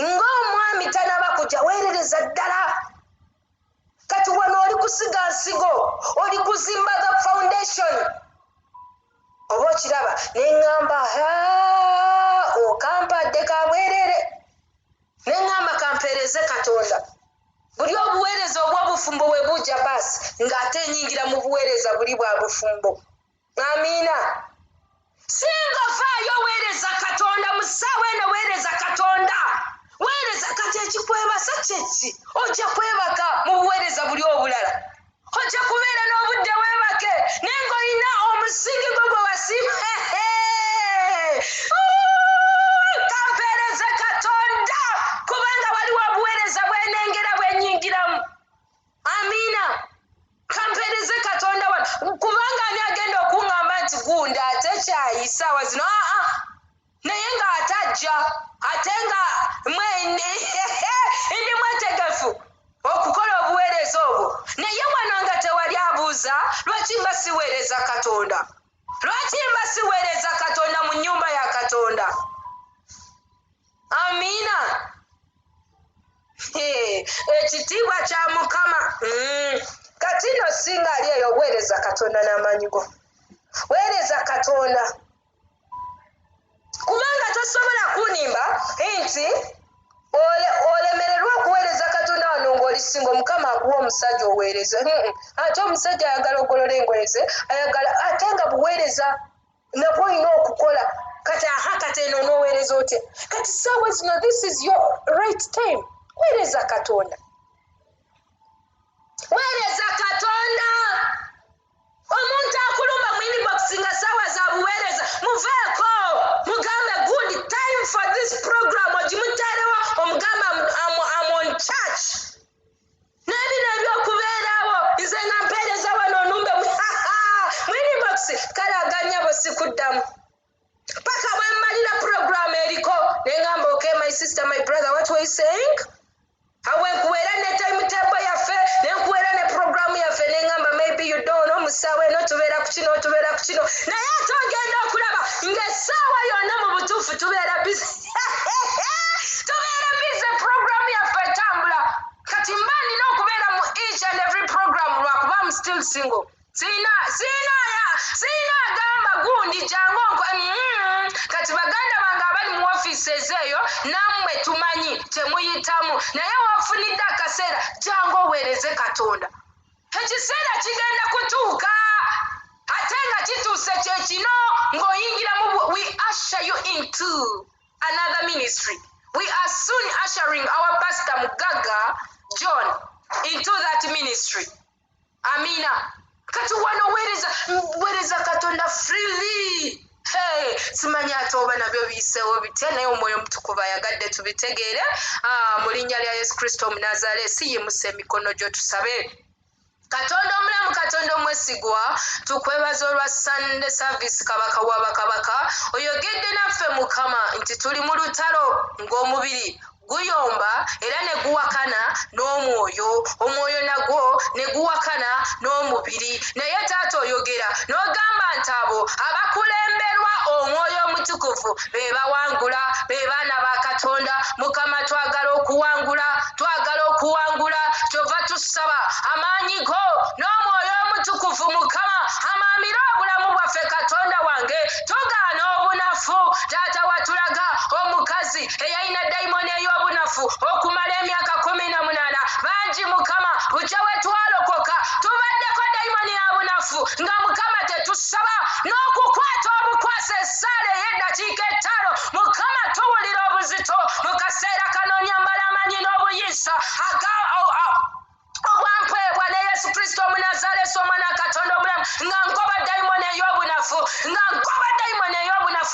ng'omwami tanaba kujja weerereza ddala kati wano oli kusiga nsigo oli kuzimba the foundation oba okiraba neŋŋamba okampadde kabwerere neŋŋamba kampeereze Katonda buli obuweereza obw'obufumbo bwe bujja baasi ng'ate enyingira mu buweereza buli bwa bufumbo amiina singa vaayo weereza Katonda mu ssaawa eno weereza Katonda weereza kati ekikwebasa kyeki ojja kwebaka mu buweereza buli obulala ojja kubeera n'obudde weebake naye ng'olina omusingi gwo gwe wasiima kampeereze Katonda kubanga waliwo obuweereza bwenengera bwenyingiramu amiina kampeereze Katonda wano kubanga ani agenda okuŋŋamba nti gunda ate kyayi ssaawa zino naye ng'ate ajja ate nga ndi mwetegefu okukola obuweereza obwo naye wano nga tewali abuuza lwaki mba siweereza Katonda mu nnyumba ya Katonda amiina ekitiibwa kya Mukama kati no singa ali eyo obuweereza Katonda n'amaanyi go weereza Katonda kubanga tosobola kunimba nti olemererwa okuweereza Katonda wano ng'oli singa Mukama akuwa omusajja oweereze ate omusajja ayagala ogolola engoye ze ayagala ate nga buweereza nabwo olina okukola kati kati eno n'oweereza otya kati ssaawa zino this is your right time weereza Katonda omuntu akulumba mu inbox nga ssaawa za buweereza muveeko mugambe good time for this program ogimuteerewo omugamba am on church n'ebino ebyokubeerawo nze nga mpeereza wano onumbe mu inbox kale aganyabo sikuddamu paka bwe mmalira program eriko neŋŋamba okay my sister my brother what were you saying awe nkuweera ne timetable yaffe nenkuweera ne programu yaffe neŋŋamba maybe you don't know musaawa eno tubeera ku kino naye ate ogenda okulaba ng'essaawa yonna mu butuufu tubeera bizi programu yaffe etambula kati mba nina okubeera mu each and every program lwakuba am still single siina agamba gundi jangu kati baganda bange abali mu ofiisi eyo nammwe tumanyi kyemuyitamu naye wafunidde akaseera jangu oweereze Katonda ekiseera kigenda kutuuka ate nga kituuse kyekino ng'oyingira mu we usher you into another ministry we are soon ushering our pastor Mugaga John into that ministry amina kati wano weereza Katonda freely simanyi ate oba nabyo biyiseewo bitya naye omwoyo omutukuvu ayagadde tubitegeere mu linnya lya Yesu Kristo Omunnazaaleesi yimusa emikono gyo tusabe Katonda omulamu, Katonda omwesigwa, tukwebaza olwa Sunday service kabaka wa bakabaka. Oyogedde naffe Mukama nti tuli mu lutalo ng'omubiri guyomba era ne guwakana n'omwoyo, omwoyo nagwo ne guwakana n'omubiri. Naye Taata oyogera n'ogamba nti abo abakulemberwa omwoyo omutukuvu be bawangula, be baana ba Katonda. Mukama, twagala okuwangula, kyova tusaba amaanyi go n'omwoyo omutukuvu Mukama amaamire obulamu bwaffe Katonda wange. Tugaana obunafu. Taata watulaga omukazi eyalina dayimoni ey'obunafu okumala emyaka 18. Bangi Mukama, bukya we twalokoka tubaddeko dayimoni ya bunafu nga Mukama tetusaba n'okukwata obukwasa essaala ey'eddakiika 5. Mukama, tuwulira obuzito mu kaseera kano, nyambala amanyi n'obuyisa obwampebwa ne Yesu Kristo Omunazaalesi, omwana wa Katonda omulamu, nga nkoba dayimoni ey'obunafu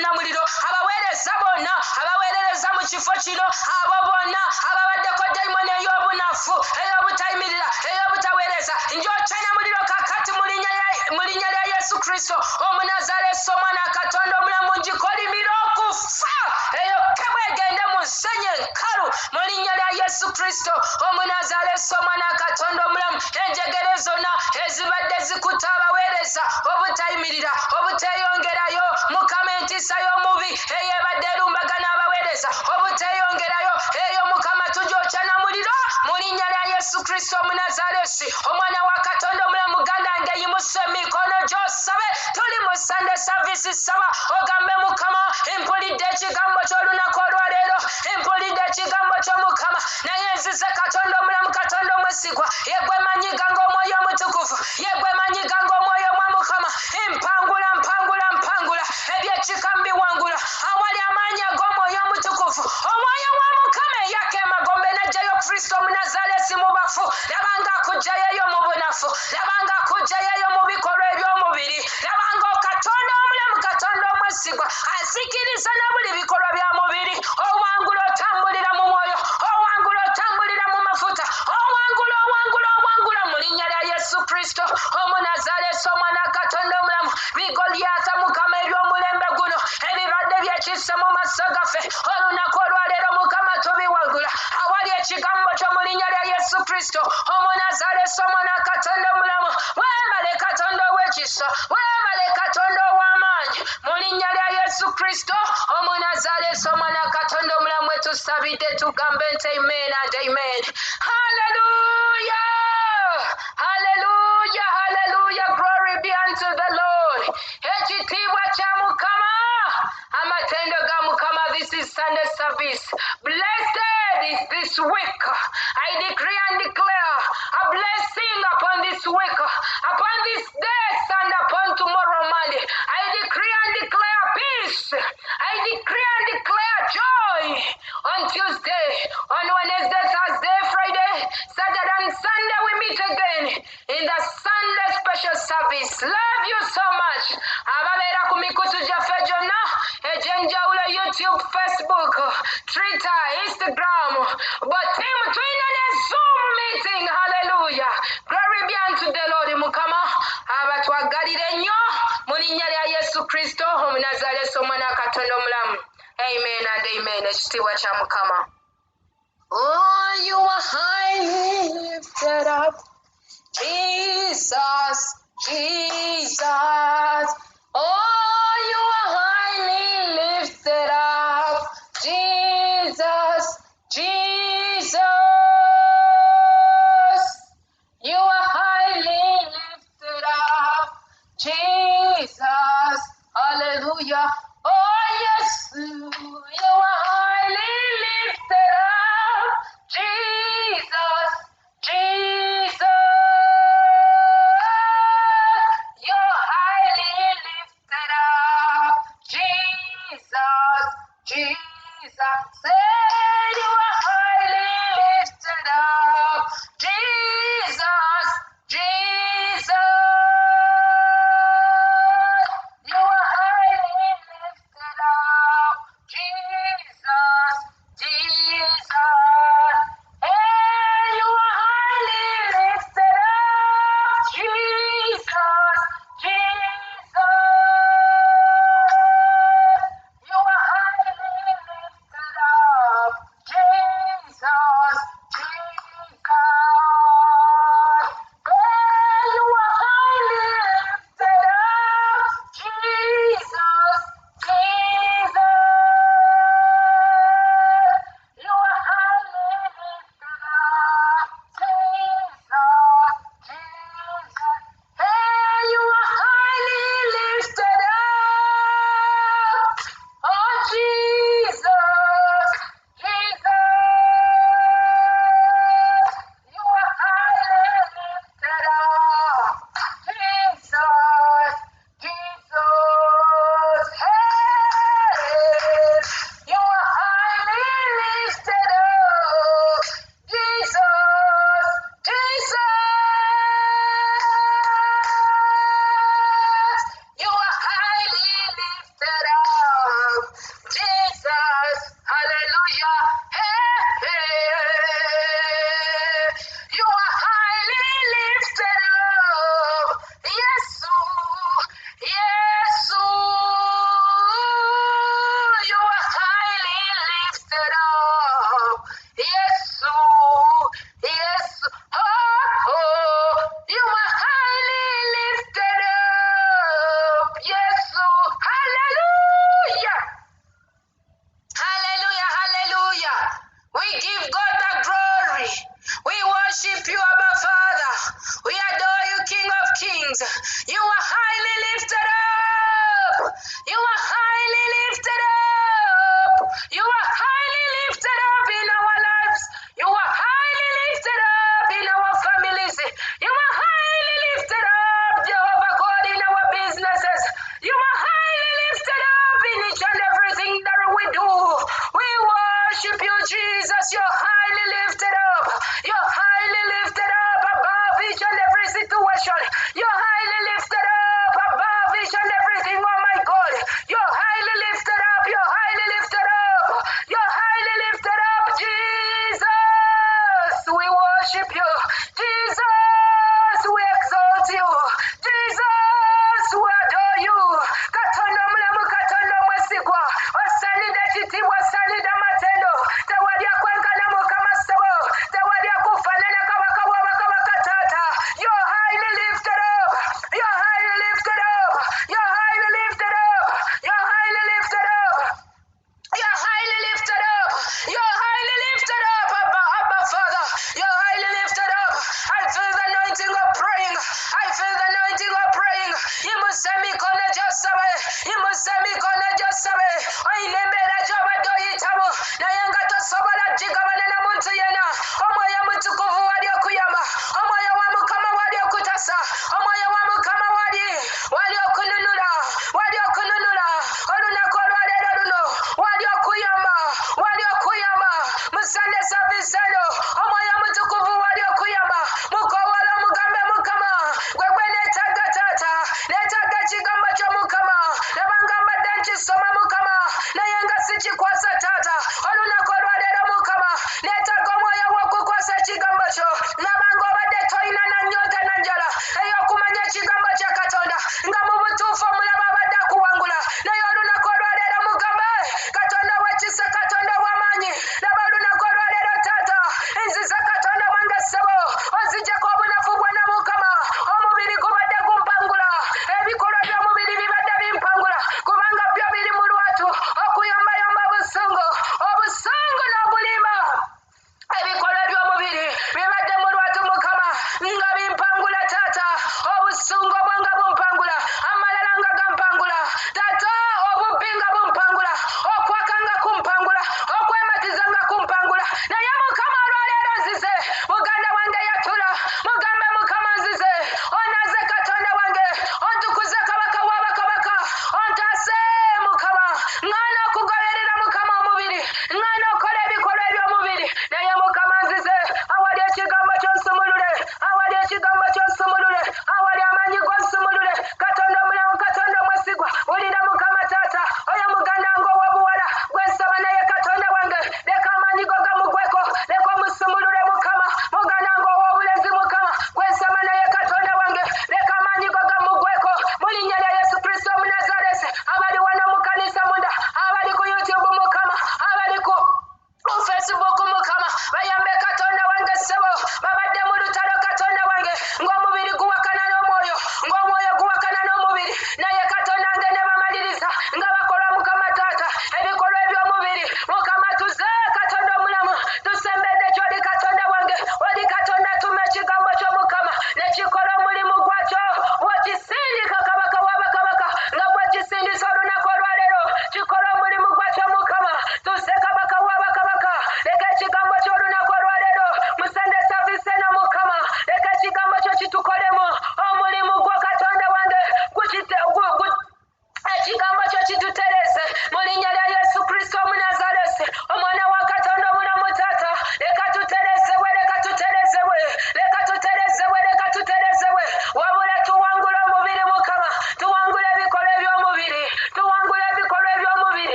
na muliro. Abaweereza bonna abaweerereza mu kifo kino, abo bonna ababaddeko dayimoni ey'obunafu, ey'obutayimirira, ey'obutaweereza, njokya na muliro kakati mu linnya lya Yesu Kristo Omunazaalesi, omwana wa Katonda omulamu, ngikolimira okufa eyokebwa egende mu nsenyi enkalu mu linnya lya Yesu Kristo Omunazaalesi, omwana wa Katonda omulamu. Enjegere zonna ezibadde zikuta abaweereza obutayimirira, obuteeyongerayo Mukama, entiisa y'omubi eyebadde erumbagana abaweereza obuteeyongerayo, eyo Mukama tugyokya na muliro mu linnya lya Yesu Kristo Omunazaalesi, omwana wa Katonda omulamu. Muganda wange yimusa emikono gy'osabe. Tuli mu Sunday service. Saba ogambe Mukama, mpulidde ekigambo ky'olunaku olwaleero, mpulidde ekigambo ky'Omukama. Naye nzize Katonda omulamu, Katonda omwesigwa, yegwe manyiga ng'omwoyo omutukuvu, yegwe manyiga ng'omwoyo omwa Mukama. Mpangula ebyekika mbiwangula awali amaanyi ag'omwoyo omutukuvu. Omwoyo wa Mukama eyaka emagombe n'ajjayo Kristo Omunazaalesi mu bafu. Labanga akuggyayo mu bunafu, labanga akuggyayo mu bikolwa eby'omubiri, labanga Katonda omulamu, Katonda omwesigwa asikiriza na buli bikolwa bya mubiri. Owangula otambulira mu mwoyo, owangula otambulira mu mafuta, owangula mu linnya lya Yesu Kristo Omunazaalesi, omwana wa Katonda omulamu. Bigoliyaata Mukama eby'omulembe guno ebibadde byekisse mu maaso gaffe olunaku olwaleero, Mukama tubiwangula awali ekigambo kyo mu linnya lya Yesu Kristo Omunazaalesi, omwana wa Katonda omulamu. Weebale Katonda ow'ekisa, weebale Katonda ow'amaanyi mu linnya lya Yesu Kristo Omunazaalesi, omwana wa Katonda omulamu. Wetusabidde tugambe nti amen and amen. Hallelujah! Hallelujah! Hallelujah! Glory be unto the Lord. Ekitiibwa kya Mukama, amatendo ga Mukama. This is Sunday service. Blessed is this week. I decree and declare a blessing upon this week, upon this day, and upon tomorrow, Monday. I decree and declare peace. I decree and declare joy on Tuesday, on Wednesday, Thursday, Friday, Saturday, and Sunday. We meet again in the Sunday special service. Love you so much. Ababeera ku mikutu gyaffe gyonna egy'enjawulo, YouTube, Facebook, Twitter, Instagram, but team tulina ne Zoom meeting. Hallelujah. Glory be unto the Lord. Mukama abatwagalire nnyo mu linnya lya Yesu Kristo Omunazaalesi, omwana wa Katonda omulamu. Amen and amen. Ekitiibwa kya Mukama. Oh, you are highly lifted up, Jesus, Jesus. Oh, you are highly lifted up, Jesus, Jesus. You are highly lifted up, Jesus. Hallelujah. Oh, yes, you are highly lifted up, Jesus, Jesus. You're highly lifted up, Jesus, Jesus. Say you are highly lifted up, Jesus, Jesus. You are highly lifted up, Jesus, Jesus. Hey, you are highly lifted up.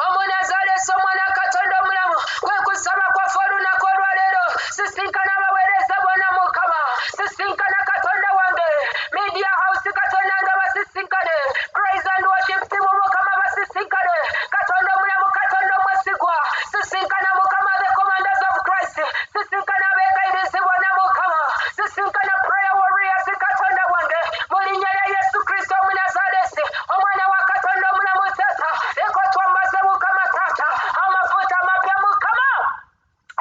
Omunazaleesi omwana Katonda omulamu kwe kusaba kwaffe olunaku olwaleero sisinkana abaweereza bonna Mukama sisinkana Katonda wange Media House Katonda nga basisinkane Praise and Worship team Mukama basisinkane Katonda omulamu Katonda omwesigwa sisinkana Mukama the commanders of Christ sisinkana abeegayirizi bonna Mukama sisinkana prayer warriors Katonda wange mu linnya lya Yesu Kristo Omunazaleesi omwana wa Katonda omulamu Taata leka otwambaze Mukama Taata amafuta amapya Mukama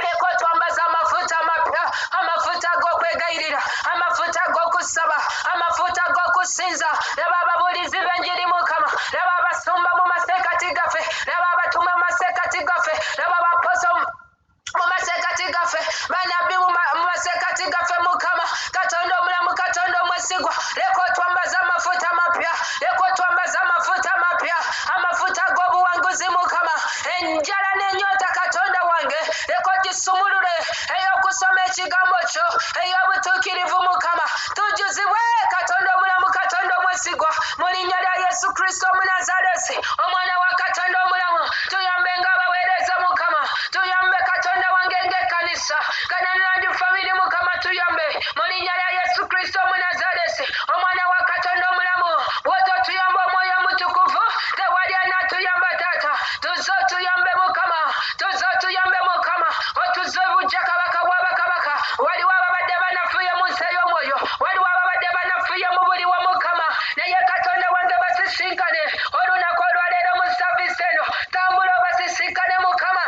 leka otwambaze amafuta amapya amafuta ag'okwegayirira amafuta ag'okusaba amafuta ag'okusinza laba ababuulizi b'enjiri Mukama laba abasumba mu maseekati gaffe laba abatume mu maseekati gaffe laba abaposo mu maseekati gaffe banabbi mu maseekati gaffe Mukama Katonda omulamu Katonda omwesigwa leka otwambaze amafuta amapya leka otwambaze amafuta amapya amafuta ag'obuwanguzi Mukama enjala n'ennyota Katonda wange leka ogisumulule ey'okusoma ekigambo kyo ey'obutuukirivu Mukama tujjuzibwe Katonda omulamu Katonda omwesigwa mu linnya lya Yesu Kristo Omunazaleesi omwana wa Katonda omulamu tuyambe ng'abaweereza Mukama tuyambe Katonda wange ng'ekkanisa Canaan Family Mukama tuyambe mu linnya lya Yesu Kristo Omunazaleesi omwana wa Katonda omulamu bw'ototuyamba Omwoyo Mutukuvu tewali anaatuyamba Taata tuzze otuyambe Mukama tuzze otuyambe Mukama otuzze bujja Kabaka w'abakabaka waliwo ababadde banafuye mu nsi ey'omwoyo waliwo ababadde banafuye mu buli wa Mukama naye Katonda wange basisinkane olunaku olwaleero mu saavisi eno tambula obasisinkane Mukama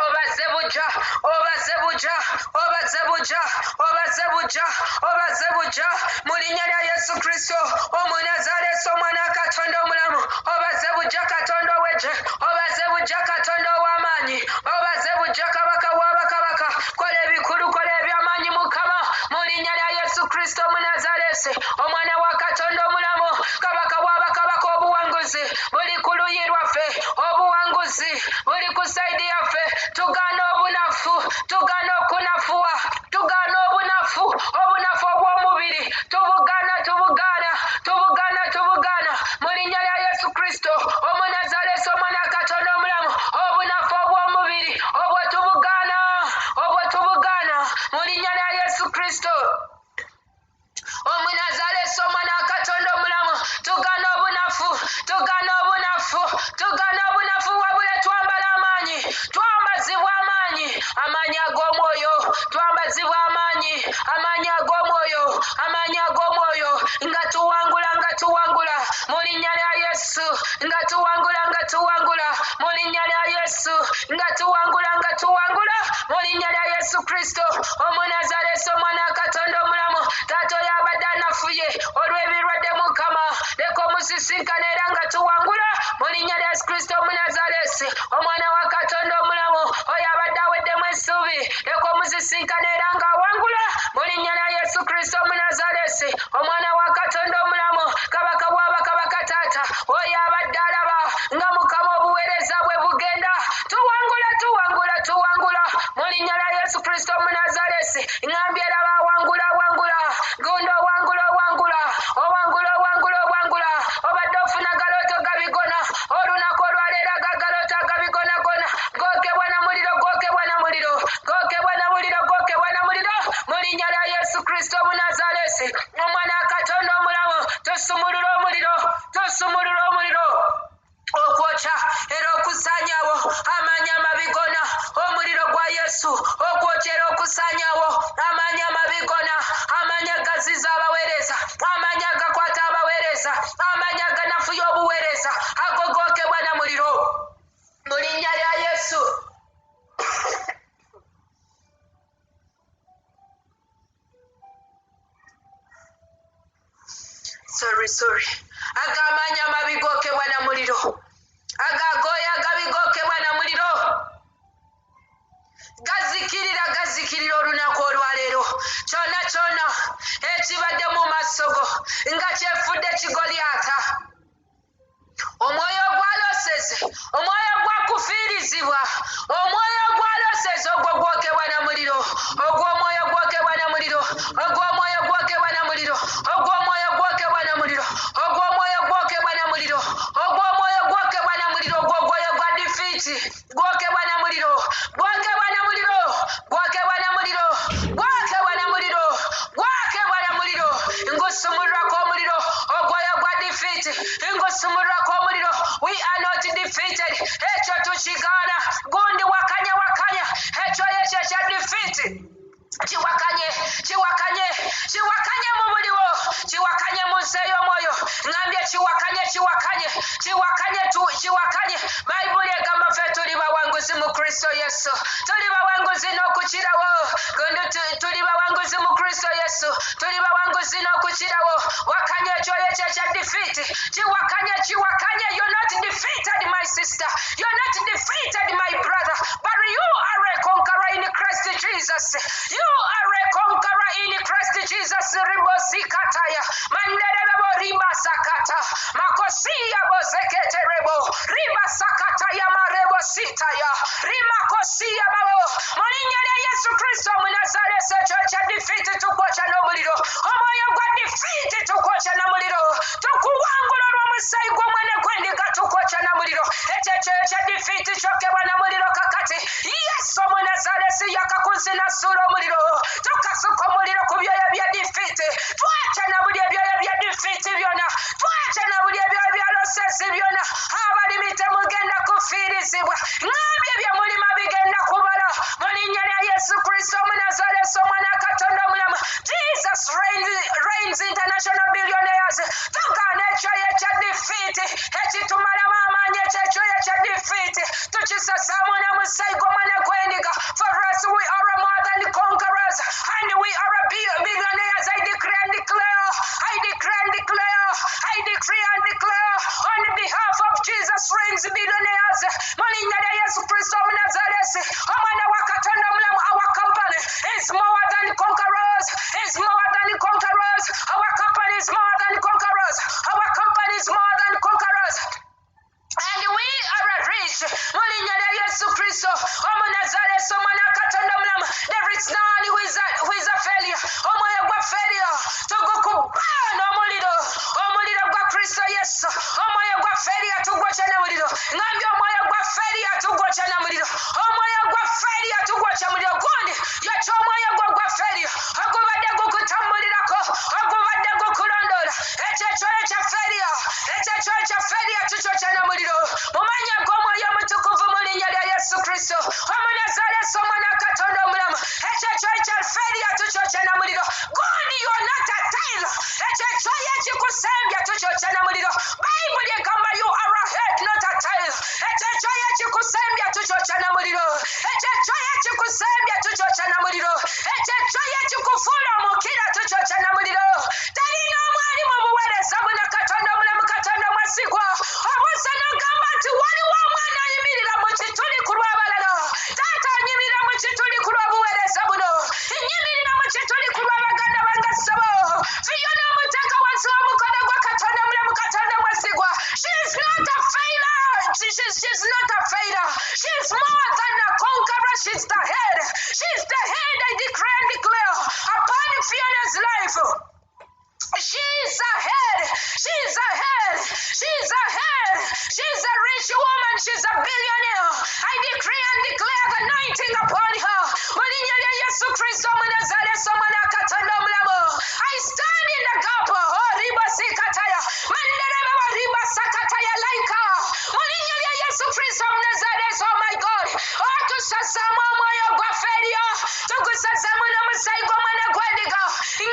obaze bujja obaze bujja obaze bujja obaze bujja obaze bujja mu linnya lya Yesu Kristo Omunazaleesi omwana Katonda omulamu obaze bujja Katonda ow'eggye obaze bujja Katonda ow'amaanyi obaze bujja Kabaka w'abakabaka kola ebikulu kola eby'amaanyi Mukama mu linnya lya Yesu Kristo Omunazaleesi omwana wa Katonda omulamu Kabaka w'abakabaka obuwanguzi buli ku luyi lwaffe obuwanguzi buli ku sayidi yaffe tugaana obunafu tugaana okunafuwa tugaana obunafu obunafu obw'omubiri tubugaana tubugaana tubugaana tubugaana mu linnya lya Yesu Kristo Omunazaleesi omwana Katonda omulamu obunafu obw'omubiri obwo tubugaana mu linnya lya Yesu Kristo Omunazaleesi omwana Katonda omulamu tugaana obunafu tugaana obunafu tugaana obunafu wabula twambala amaanyi twambazibwa amaanyi amaanyi ag'omwoyo twambazibwa amaanyi ag'omwoyo nga tuwangula mu linnya lya Yesu nga tuwangula mu linnya lya Yesu nga tuwangula mu linnya lya Yesu Kristo Omunazaleesi omwana Katonda omulamu Taata oyo abadde anafuye olw'ebirwadde Mukama leka omusisinkane era nga tuwangula mu linnya lya Yesu Kristo Omunazaleesi omwana wa Katonda omulamu oyo abadde aweddemu essuubi leka omusisinkane era nga awangula mu linnya lya Yesu Kristo Omunazaleesi omwana wa Katonda omulamu Kabaka w'abakabaka Taata oyo abadde alaba nga Mukama obuweereza bwe bugenda tuwangula mu linnya lya Yesu Kristo Omunazaleesi ngambye laba awangula gundi owangula obadde ofuna galooto gabigona olunaku olwaleero galooto agabigonagona gookebwa na muliro mu linnya lya Yesu Kristo Omunazaleesi omwana Katonda omulamu tosumulula omuliro okwokya era okusaanyaawo amaanyi amabigona omuliro gwa Yesu okwokya era okusaanyaawo amaanyi amabigona amaanyi agaziza abaweereza amaanyi agakwata abaweereza amaanyi aganafuya obuweereza agogookebwa na muliro mu linnya lya Yesu sorry ag'amaanyi amabigookebwa na muliro agagooya agabigookebwa na muliro gazikirira olunaku olwaleero kyonna ekibadde mu maaso go nga kyefudde Kigoliyaata omwoyo gwaloseze omwoyo gwakufiirizibwa omwoyo gwaloseze ogwo gwokebwa na muliro ogw'omwoyo gwokebwa na muliro ogw'omwoyo gwokebwa na muliro ogw'omwoyo gwokebwa na muliro ogw'omwoyo gwokebwa na muliro ogw'omwoyo gwokebwa gwokebwa na muliro gwogwoyo gwa defeat gwokebwa na muliro gwokebwa na muliro gwokebwa na muliro gwokebwa na muliro gwokebwa na muliro ngusumurako muliro ogwoyo gwa defeat ngusumurako muliro we are not defeated echo tuchigana gundi wakanya echo cha defeat chiwakanye mu muliro chiwakanye mu nseyo moyo ngambye chiwakanye Bible egamba ffe tuli bawanguzi mu Kristo Yesu tuli bawanguzi n'okukirawo tuli bawanguzi mu Kristo Yesu tuli bawanguzi n'okukirawo wakanye ekyoyo kya defeat chiwakanye you're not defeated my sister you're not defeated my brother but you are a conqueror in Christ Jesus you are a conqueror in Christ Jesus ribosikataya manderebo ribasakata makosia boseketerebo ribasakataya marebo sitaya rimakosia babo mulinnya lya Yesu Kristo Munazareti ekyo defeat tukwocha n'omuliro omwoyo gwa defeat tukwocha n'omuliro tukuwangula olw'omusaayi gw'omwana gw'endiga tukwocha n'omuliro ekyo defeat kyokebwa n'omuliro kakati Yesu Munazareti yakakunsi nasuula omuliro tukasuka omuliro ku byoya bya defeat twacha na buli ebyoya bya defeat byonna twacha na buli ebyoya bya losesi byonna abalimite mugenda kufiirizibwa ngambye bye mulima bigenda kubala mu linnya lya Yesu Kristo Munazareti omwana wa Katonda omulamu Jesus reigns international billionaires tugaana ekyoya ekya defeat ekitumalamu amaanyi ekyoya ekya defeat tukisasaamu n'omusaayi gw'omwana gw'endiga for us we are more than conquerors and we are billionaires I decree and declare on behalf of Jesus reigns billionaires mu linnya lya Yesu Kristo Munazareti omwana wa Katonda omulamu our company is more than conquerors our company is more than conquerors and we are rich mu linnya lya Yesu Kristo Munazareti omwana wa Katonda omulamu there is none who is a failure omwoyo gwa failure tugukubaana omuliro gwa Kristo Yesu omwoyo gwa failure tugwocha na muliro ngambye omwoyo gwa failure tugwocha na muliro omwoyo gwa failure tugwocha muliro gundi yakyo omwoyo gwa failure ogubadde gukutambulirako ogubadde gukulondola ekyoyo kya failure tukyocha na muliro mu mannya g'omwoyo omutukuvu mu linnya lya Yesu Kristo Omunazareti omwana wa Katonda omulamu ekyoyo kya failure tukyocha na muliro gundi you are not a tail ekyoyo ekikusembya tukyocha na muliro Bible egamba you are a head not a tail ekyoyo ekikusembya tukyocha na muliro ekyoyo ekikusembya tukyocha na muliro ekyoyo ekikufuula omukira tukyocha na muliro talina omwali mu buweereza buna Katonda omulamu Katonda mwasigwa obuusa n'ogamba nti waliwo omwana ayimirira mu kituli ku lw'abalala taata anyimirira mu kituli ku lw'obuweereza buno nyimirira mu kituli ku lw'abaganda bange ssebo fiyona omuteeka wansi w'omukono gwa Katonda omulamu Katonda mwasigwa she is not a failure she is more than a conqueror she is the head I decree and declare upon Fiona's life she is a head she is a rich woman she is a billionaire I decree and declare the anointing upon her mu linnya lya Yesu Kristo Munazareti omwana wa Katonda omulamu I stand in the gap ribasikataya mandereba ribasakataya laika mu linnya lya Yesu Kristo Munazareti oh my God tusasaamu omwoyo gwa failure tugusasaamu n'omusaayi gw'omwana gw'endiga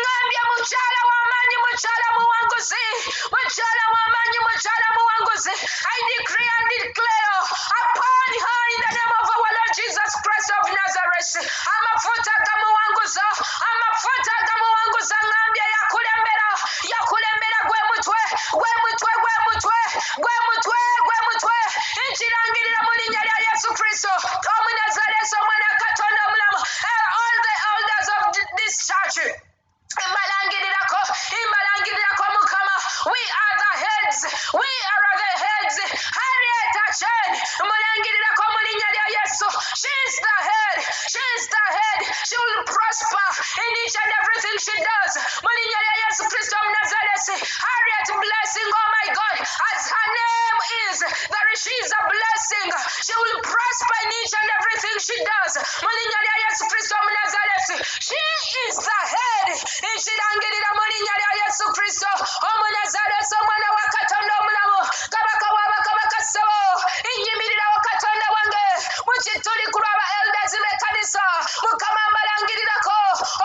ngambye mukyala w'amaanyi mukyala muwanguzi I decree and declare upon her in the name of our Lord Jesus Christ of Nazareth amafuta gamuwanguza ngambye yakulembera gwe mutwe nkirangirira mu linnya lya Yesu Kristo Omunazareti omwana wa Katonda omulamu all the elders of this church imbalangirirako Mukama we are the heads Harriet Achen imbalangirirako mu linnya lya Yesu she is the head she conquerors. Mulinya lya Yesu Kristo Omunazalesi. She is the head. Ekirangirira mulinya lya Yesu Kristo Omunazalesi omwana wa Katonda omulamu. Kabaka w'abakabaka ssebo. Inyimirira wa Katonda wange. Mukituli ku lw'aba elders b'ekkanisa. Mukama mbalangirirako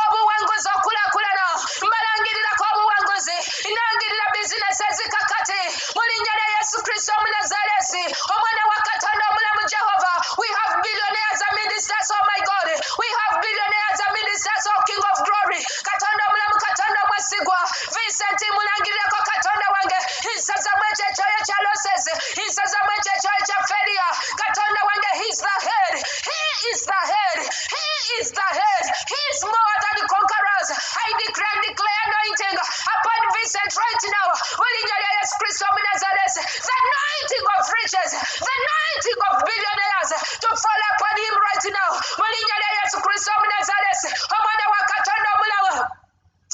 obuwanguzi okulakulana. Mbalangirirako obuwanguzi. Nangirira bizinesi ezikakati. Mulinya lya Yesu Kristo Omunazalesi omwana wa Katonda omulamu Jehova. We have billionaires and ministers, oh my God. We have billionaires and ministers, oh King of Glory. Katonda omulamu Katonda mwesigwa. Vincent mulangirirako Katonda wange. Nsazamu ekyekyoyo kya losses. Nsazamu ekyekyoyo kya failure. Katonda wange, he's the head. He is the head. He is the head. He is more than conquerors. I declare and declare anointing upon Vincent right now. Mulinya lya Yesu Kristo Omunazalesi. The anointing of riches. The anointing of billionaires to fall upon him right now. Mulinya lya Yesu Kristo Omunazalesi omwana wa Katonda omulamu.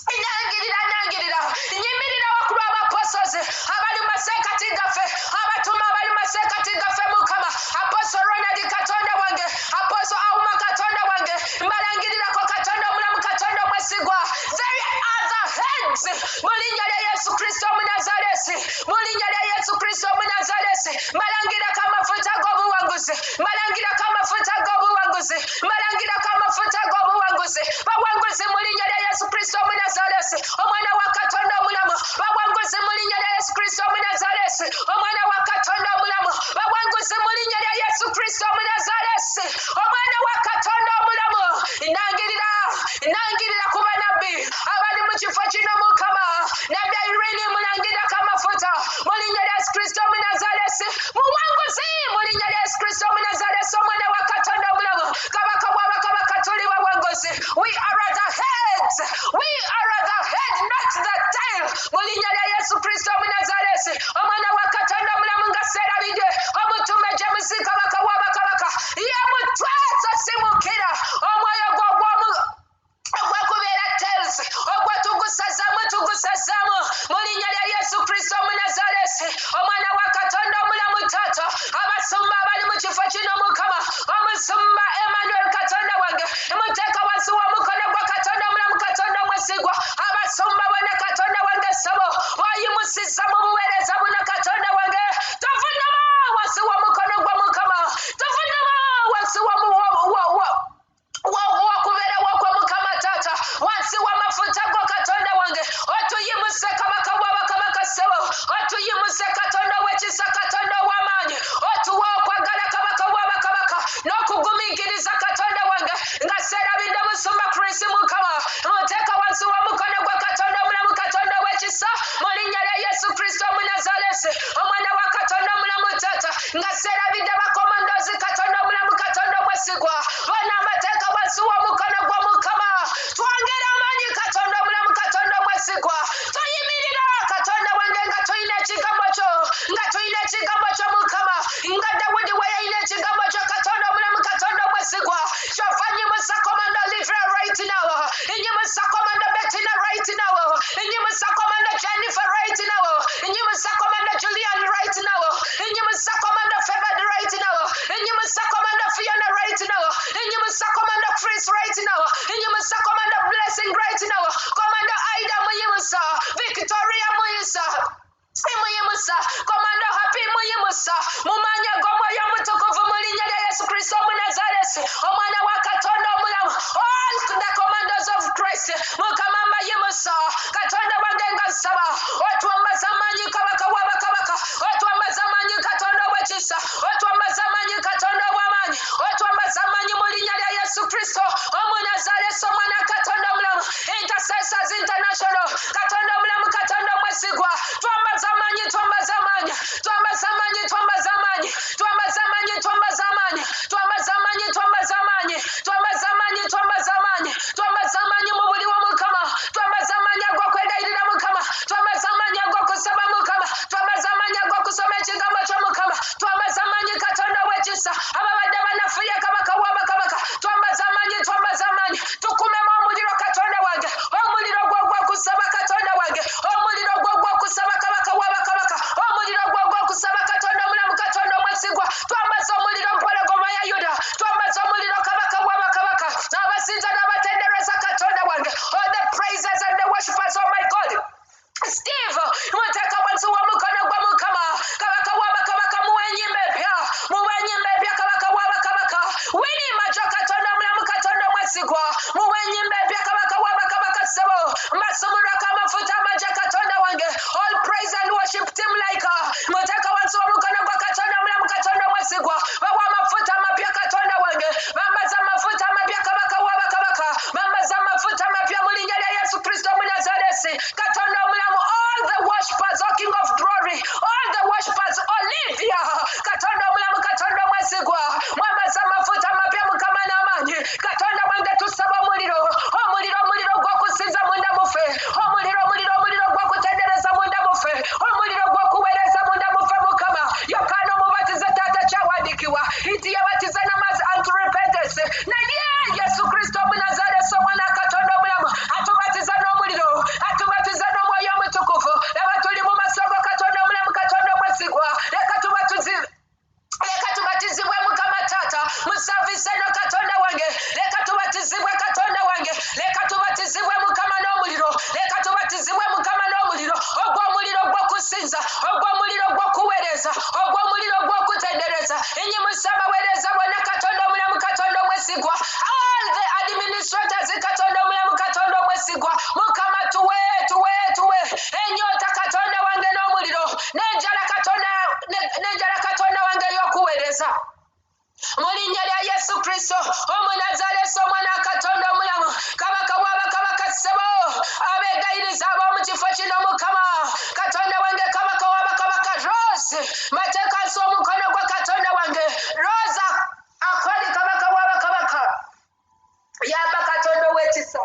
Nangirira nyimirira wakulu abapostles abali masekati gaffe abatuma abali masekati gaffe Mukama. Apostle Ronald Katonda wange, Apostle Auma Katonda wange, mbalangirirako Katonda omulamu Katonda omwesigwa. There are the heads. Mulinya lya Yesu Kristo Omunazalesi. Mulinya lya Yesu Kristo Omunazalesi. Mbalangirako amafuta g'obuwanguzi. Mbalangirako amafuta g'obuwanguzi. Mbalangirako amafuta g'obuwanguzi. Bawanguzi mulinya lya Yesu Kristo Omunazalesi omwana wa Katonda omulamu. Bawanguzi mulinya lya Yesu Kristo Omunazalesi omwana wa Katonda omulamu. Bawanguzi mulinya lya Yesu Kristo Omunazalesi omwana wa Katonda omulamu. Nangirira ku banabbi abali mu kifo kino Mukama. Nabbi Irene mulangirirako amafuta mulinya lya Yesu Kristo Omunazalesi. Muwanguzi mulinya lya Yesu Kristo Omunazalesi omwana wa Katonda omulamu. Kabaka w'abakabaka tuli bawanguzi. We are the heads. We are the head, not the tail. Mulinya lya Yesu Kristo Omunazalesi omwana wa Katonda omulamu nga Serabide omutume James kabaka w'abakabaka yamutwasa simukira omwoyo ogwekubeera tails ogwetugusazaamu mulinya lya Yesu Kristo Omunazalesi omwana wa Katonda omulamu Taata. Abasumba abali mu kifo kino Mukama, omusumba Emmanuel Katonda wange muteeka wansi w'omukono gwa Katonda omulamu Katonda omwesigwa. Abasumba bonna Katonda wange ssabo oyimusiza mu buweereza buno Katonda wange. Tuvunama wansi w'omukono gwa Mukama. Tuvunama wansi w'okubeera w'okwa Mukama Taata. Wansi w'amafuta go Katonda wange. Otuyimuse kabaka w'abakabaka ssebo. Otuyimuse Katonda w'ekisa Katonda ow'amaanyi. Otuwa okwagala kabaka w'abakabaka n'okugumiikiriza Katonda wange nga Serabide Musumba Chris Mukama. Muteeka wansi w'omukono gwa Katonda omulamu Katonda w'ekisa mulinya lya Yesu Kristo Omunazalesi omwana wa Katonda omulamu Taata. Nga Serabide bakomandozi Katonda omulamu Katonda omwesigwa. Bonna mbateeka wansi w'omukono gwa Mukama. Twongera amaanyi Katonda omulamu Katonda omwesigwa. Tuyimirira Katonda wange nga tulina ekigambo kyo. Nga tulina ekigambo kyo Mukama. Nga Dawudi we yalina ekigambo kyo Katonda omulamu Katonda omwesigwa. Kyova nyimusa Komando Livra right now. Nyimusa Komando Bettina right now. Nyimusa Komando Jennifer right now. Nyimusa Komando Julian right now. Nyimusa Komando Favored Piti yabatiza n'amazzi unto repentance. Naye Yesu Kristo Munazareti omwana wa Katonda omulamu atubatiza n'omuliro, atubatiza n'Omwoyo Omutukuvu. Laba tuli mu maaso ga Katonda omulamu, Katonda omwesigwa. Leka tubatizibwe Mukama Taata mu saavisi eno Katonda wange. Leka tubatizibwe Katonda wange. Leka tubatizibwe Mukama n'omuliro. Leka tubatizibwe Mukama n'omuliro. Ogw'omuliro gw'okusinza, ogw'omuliro gw'okuweereza, ogw'omuliro gw'okutendereza. Enyimusa abaweereza bonna Katonda omulamu, Katonda omwesigwa. All the administrators Katonda omulamu, Katonda omwesigwa. Mukama tuwe ennyota Katonda wange n'omuliro. N'enjala Katonda wange ey'okuweereza. Mu linnya lya Yesu Kristo Omunazaalesi omwana wa Katonda omulamu, kabaka w'abakabaka ssebo abeegayiriza ab'omu kifo kino Mukama Katonda wange, kabaka w'abakabaka Rose mateekansi omukono gwa Katonda wange. Rose akwali kabaka w'abakabaka, yamba Katonda ow'ekisa.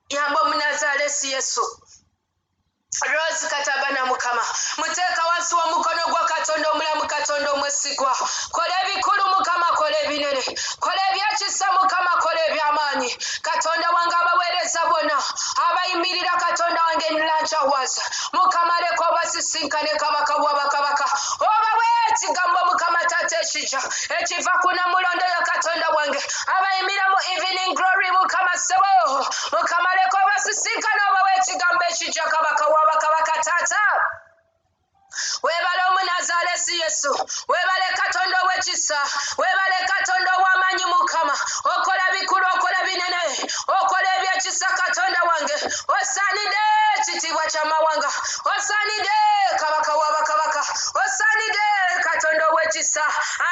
Yamba Omunazaalesi Yesu. Rose Katabana Mukama, muteeka wansi w'omukono gwa Katonda omulamu, Katonda omwesigwa. Kola ebikulu Mukama, kola ebinene, kola ebyekisa Mukama, kola eby'amaanyi. Katonda wange abaweereza bonna abayimirira Katonda wange Lunch Awards, Mukama leka obasisinkane kabaka w'abakabaka. Obawe ekigambo Mukama Taata ekijja ekiva ku Namulondo ya Katonda wange, abayimira mu Evening Glory Mukama ssebo. Mukama leka obasisinkane obawe ekigambo ekijja kabaka w'abakabaka Taata. Weebale Omunazaalesi Yesu, weebale Katonda ow'ekisa, weebale Katonda ow'amaanyi Mukama. Okola bikulu, okola binene, okola ebyekisa Katonda wange. Osaanidde ekitiibwa ky'amawanga, osaanidde kabaka w'abakabaka, osaanidde Katonda ow'ekisa.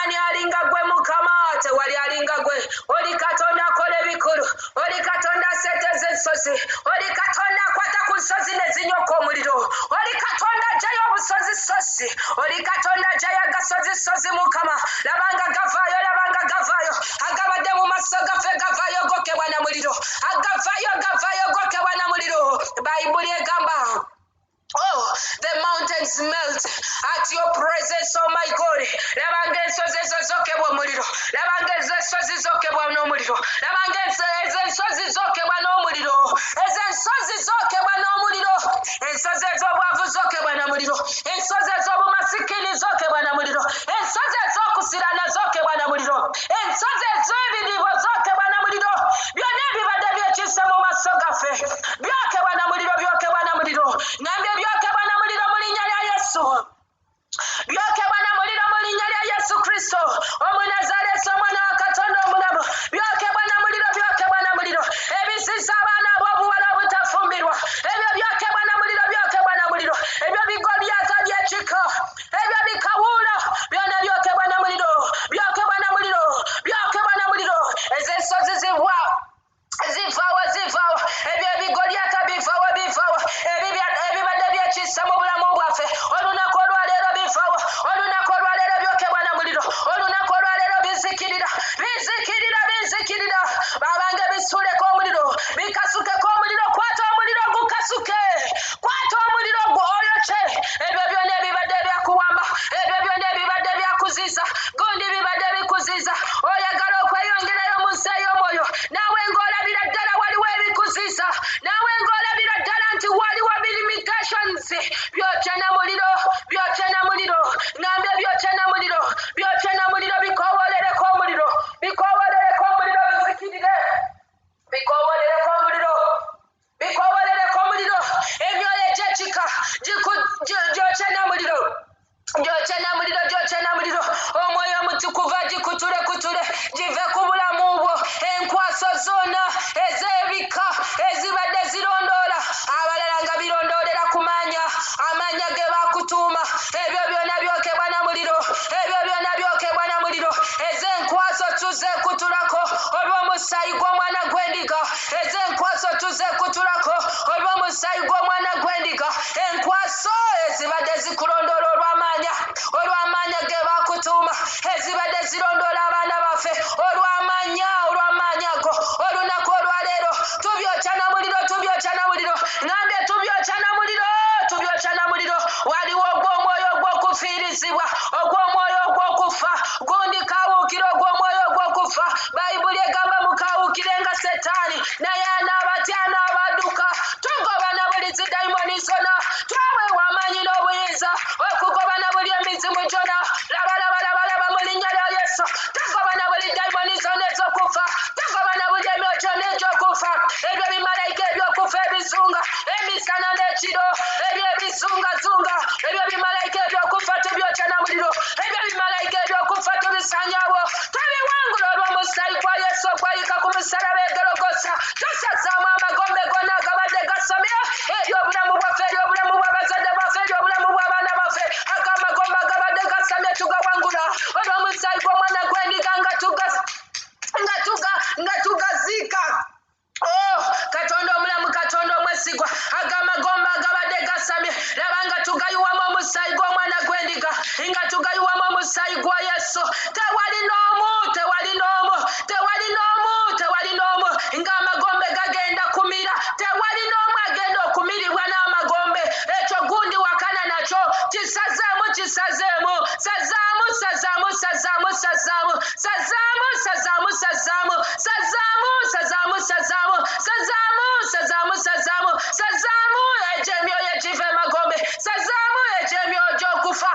Ani alinga gwe Mukama? Tewali alinga gwe. Oli Katonda akola ebikulu, oli Katonda aseeteza ensozi, oli Katonda akwata ku nsozi ne zinyoka omuliro, oli Katonda aggyayo obusozi sozi, oli Katonda aggyayo agasozi sozi Mukama. Labanga gavaayo, agabadde mu maaso gaffe gavaayo gokebwa na muliro, agavaayo gokebwa na muliro. Bayibuli egamba, oh, the mountains melt at your presence, oh my God. Labanga ensozi ezo zokebwa omuliro, labanga ezo ensozi zokebwa n'omuliro, labanga ezo ensozi zokebwa n'omuliro, ezo ensozi zokebwa n'omuliro, ensozi ez'obwavu zokebwa na muliro, ensozi ez'obumasikini zokebwa na muliro, ensozi ez'okusirana zokebwa na muliro, ensozi ez'ebidibo zokebwa na muliro. Byonna ebibadde byekisa mu maaso gaffe byokebwa na muliro, byokebwa na muliro. Ngambye byokebwa na muliro mu linnya lya Yesu, byokebwa na muliro mu linnya lya Yesu Kristo Omunazaalesi omwana wa Katonda omulamu. Byokebwa na muliro, byokebwa na muliro. Ebisiza abaana ab'obuwala obutafumbirwa, ebyo byokebwa na muliro, byokebwa na muliro. Ebyo bigolyaka byekika, ebyo bikawuula, byonna byokebwa na muliro, byokebwa na muliro, byokebwa na muliro. Ezo ensozi zivaawo, ebyo ebigolyaka bivaawo, ebibadde byekisa mu bulamu bwaffe olunaku olwaleero bivaawo, olunaku olwaleero byokebwa na muliro, olunaku olwaleero bizikirira. Babange bisuuleko omuliro, bikasukeko omuliro. Kwata omuliro gukasuke, kwata omuliro oyokye. Ebyo byonna ebibadde byakuwamba, ebyo byonna ebibadde byakuziza, gundi bibadde bikuziza, oyagala okweyongerayo mu nsi ey'omwoyo, naawe ng'olabira ddala waliwo ebikuziza, naawe ng'olabira ddala nti waliwo limitations. Byokye na muliro, byokye na muliro, ngambye byokye na muliro, byokye na muliro. Bikoowolereko omuliro, bikoowolereko omuliro, bizikirire, bikoowolereko omuliro, bikoowolereko omuliro. Emyoyo egyekika gyokye na muliro, gyokye na muliro, gyokye na muliro. Omwoyo zirondoola abaana baffe olw'amanyago olunaku olwaleero tubyokya na muliro ngambye tubyokya na muliro waliwo ogw'omwoyo ogw'okufiirizibwa ogw'omwoyo ogw'okufa gundi kaawuukira ogw'omwoyo ogw'okufa bayibuli egamba mukaawuukirenga setaani naye anaabatya n'abadduka tugoba na buli zidayimoni zonna twaweebwa amaanyi n'obuyinza okugoba na buli emizimu gyonna laba mu linnya lya yesu tugoba na buli dayimoni zonna ez'okufa tugoba na buli emyojo n'egyokufa ebyo bimalayika ebyokufa ebizunga emisana n'ekiro ebyo ebizungazunga ebyo bimalayika ebyokufa tubyokya na muliro ebyo bimalayika ebyokufa tubisanyawo tubiwangula olw'omusaayi gwa yesu ogwayika ku musaraba egologosa tusazaamu amagombe gonna agabadde gasamye eri obulamu bwaffe eri obulamu bw'abazadde baffe eri obulamu bw'abaana baffe agamagombe agabadde gasamye tugawangula olw'omusaayi gw'omwana gw'endiga nga tugaziika katonda omulamu katonda omwesigwa agamagombe agabadde gasamye laba nga tugayiwamu omusaayi gw'omwana gw'endiga nga tugayiwamu omusaayi gwa yesu tewali n'omu ng'amagombe gagenda kumira tewali n'omu agenda okumiribwa n'amagombe ekyo gundi wakana nakyo kisazeemu egy'emyoyo egiva emagombe sazaamu egy'emyoyo gy'okufa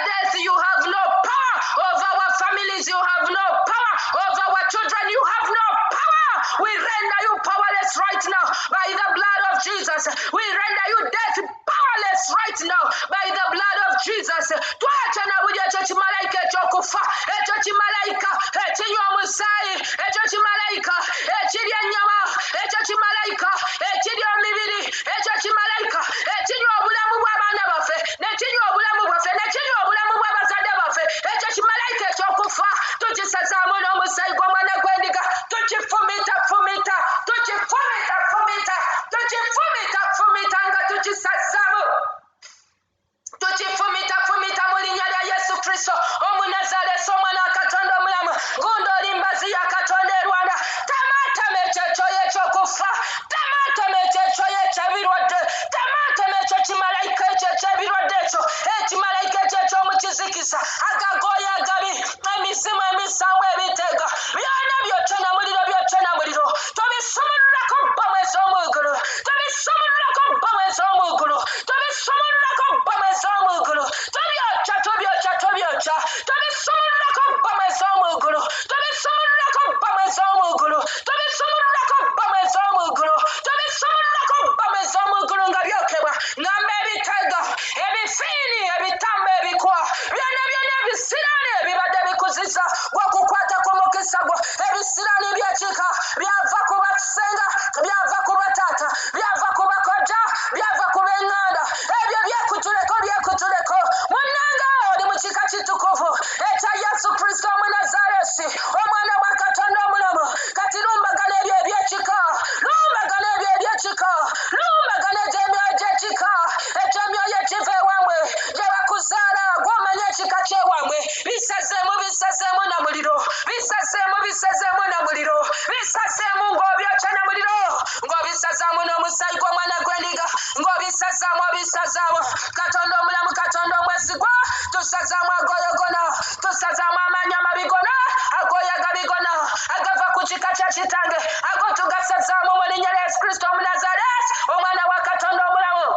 death you have no power over our families you have no power over our children you have no power we render you powerless right now by the blood of Jesus we render you death powerless right now by the blood of Jesus twaca na buli ekyo kimalayika ekyokufa ekyo kimalayika ekinywa omusaayi ekyo kimalayika ekirya ennyama ekyo kimalayika ekirya omubiri ekyo kimalayika ekinywa obulamu bw'abaana baffe nekinywa obulamu bwaffe nekinywa obulamu bw'abazadde baffe ekyo kimalayika ekyokufa tukisazaamu n'omusaayi gw'omwana gw'endiga tukifumita nga tukisazaamu tukifumita mu linnya lya yesu kristo omunazaalesi omwana wa katonda omulamu gundi oli mbazi ya katonda erwana tamaatama ekyekyoyo ekyokufa tamaatama ekyekyoyo ekyebirwadde tamaatama ekyo kimalayika ekyo ekyebirwadde ekyo ekimalayika ekyo eky'omukizikiza agagooya agabi emizimu emisaamu ebiteega byonna byokya na muliro tobisumululako bbamu ez'omwigulu tubyokya tobisumululako bbamu ez'omwigulu nga byokebwa ngamba ebiteega ebifiini ebitambo ebikwa byonna ebisiraani ebibadde bikuziza gwokukwata ku mukisa gwo ebisiraani byekika byava ku bakisenga byava ku bataata byava ku bakoja byava ku b'eŋŋanda ebyo byekutuleko munnanga oli mu kika kitukuvu ekya yesu kristo omunazaalesi omwana wa katonda omulamu kati lumbagana ebyo ebyekika egy'emyoyo egiva ewamwe gye bakuzaala gw'omanya ekika kyewamwe bisazeemu na muliro bisazeemu ng'obyokya na muliro ng'obisazaamu n'omusaayi gw'omwana gw'endiga ng'obisazaamu katonda omulamu katonda omwesigwa tusazaamu agooyo gonna tusazaamu amaanyi amabi gonna agooyo agabi gonna agava ku kika kya kitange ago tugasazaamu mu linnya lya yesu kristo omunazaalesi omwana wa katonda omulamu